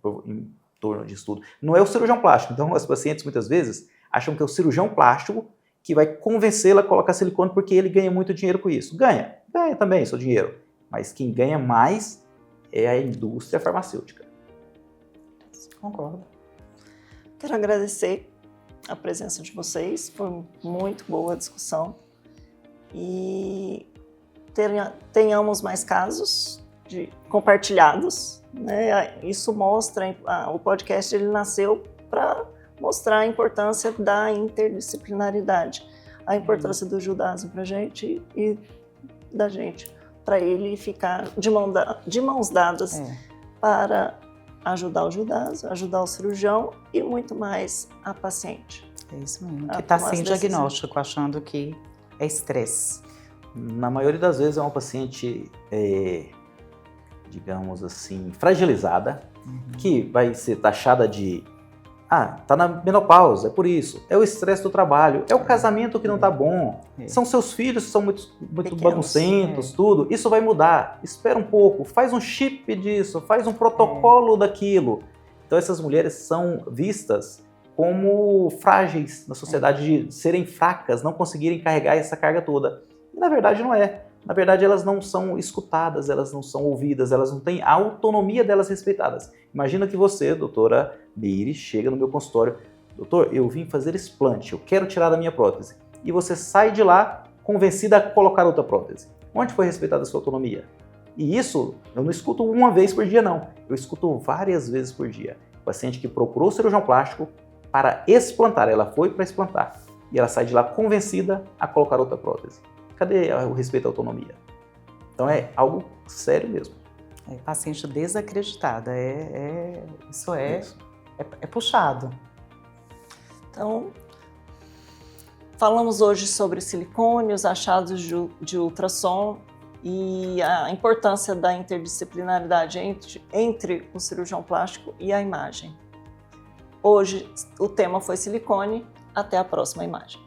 torno de estudo. Não é o cirurgião plástico, então as pacientes muitas vezes acham que é o cirurgião plástico que vai convencê-la a colocar silicone porque ele ganha muito dinheiro com isso. Ganha também seu dinheiro, mas quem ganha mais é a indústria farmacêutica. Concordo. Quero agradecer a presença de vocês, foi muito boa a discussão e tenhamos mais casos compartilhados, né? Isso mostra, o podcast ele nasceu para mostrar a importância da interdisciplinaridade, a importância do Judasa para a gente e da gente, para ele ficar de mãos dadas para ajudar o Judasa, ajudar o cirurgião e muito mais a paciente. É isso mesmo, que está sem diagnóstico, achando que é estresse. Na maioria das vezes é uma paciente, digamos assim, fragilizada, que vai ser taxada de tá na menopausa, é por isso, é o estresse do trabalho, é o casamento que não tá bom, são seus filhos que são muito baguncentos, tudo, isso vai mudar, espera um pouco, faz um chip disso, faz um protocolo daquilo. Então essas mulheres são vistas como frágeis na sociedade, de serem fracas, não conseguirem carregar essa carga toda. E na verdade não é. Na verdade elas não são escutadas, elas não são ouvidas, elas não têm a autonomia delas respeitadas. Imagina que você, doutora Meire, chega no meu consultório, doutor, eu vim fazer explante, eu quero tirar da minha prótese. E você sai de lá convencida a colocar outra prótese. Onde foi respeitada a sua autonomia? E isso eu não escuto uma vez por dia não, eu escuto várias vezes por dia. O paciente que procurou o cirurgião plástico para explantar, ela foi para explantar e ela sai de lá convencida a colocar outra prótese. Cadê o respeito à autonomia? Então é algo sério mesmo. É paciente desacreditada, isso é puxado. Então, falamos hoje sobre silicone, os achados de ultrassom e a importância da interdisciplinaridade entre o cirurgião plástico e a imagem. Hoje o tema foi silicone, até a próxima imagem.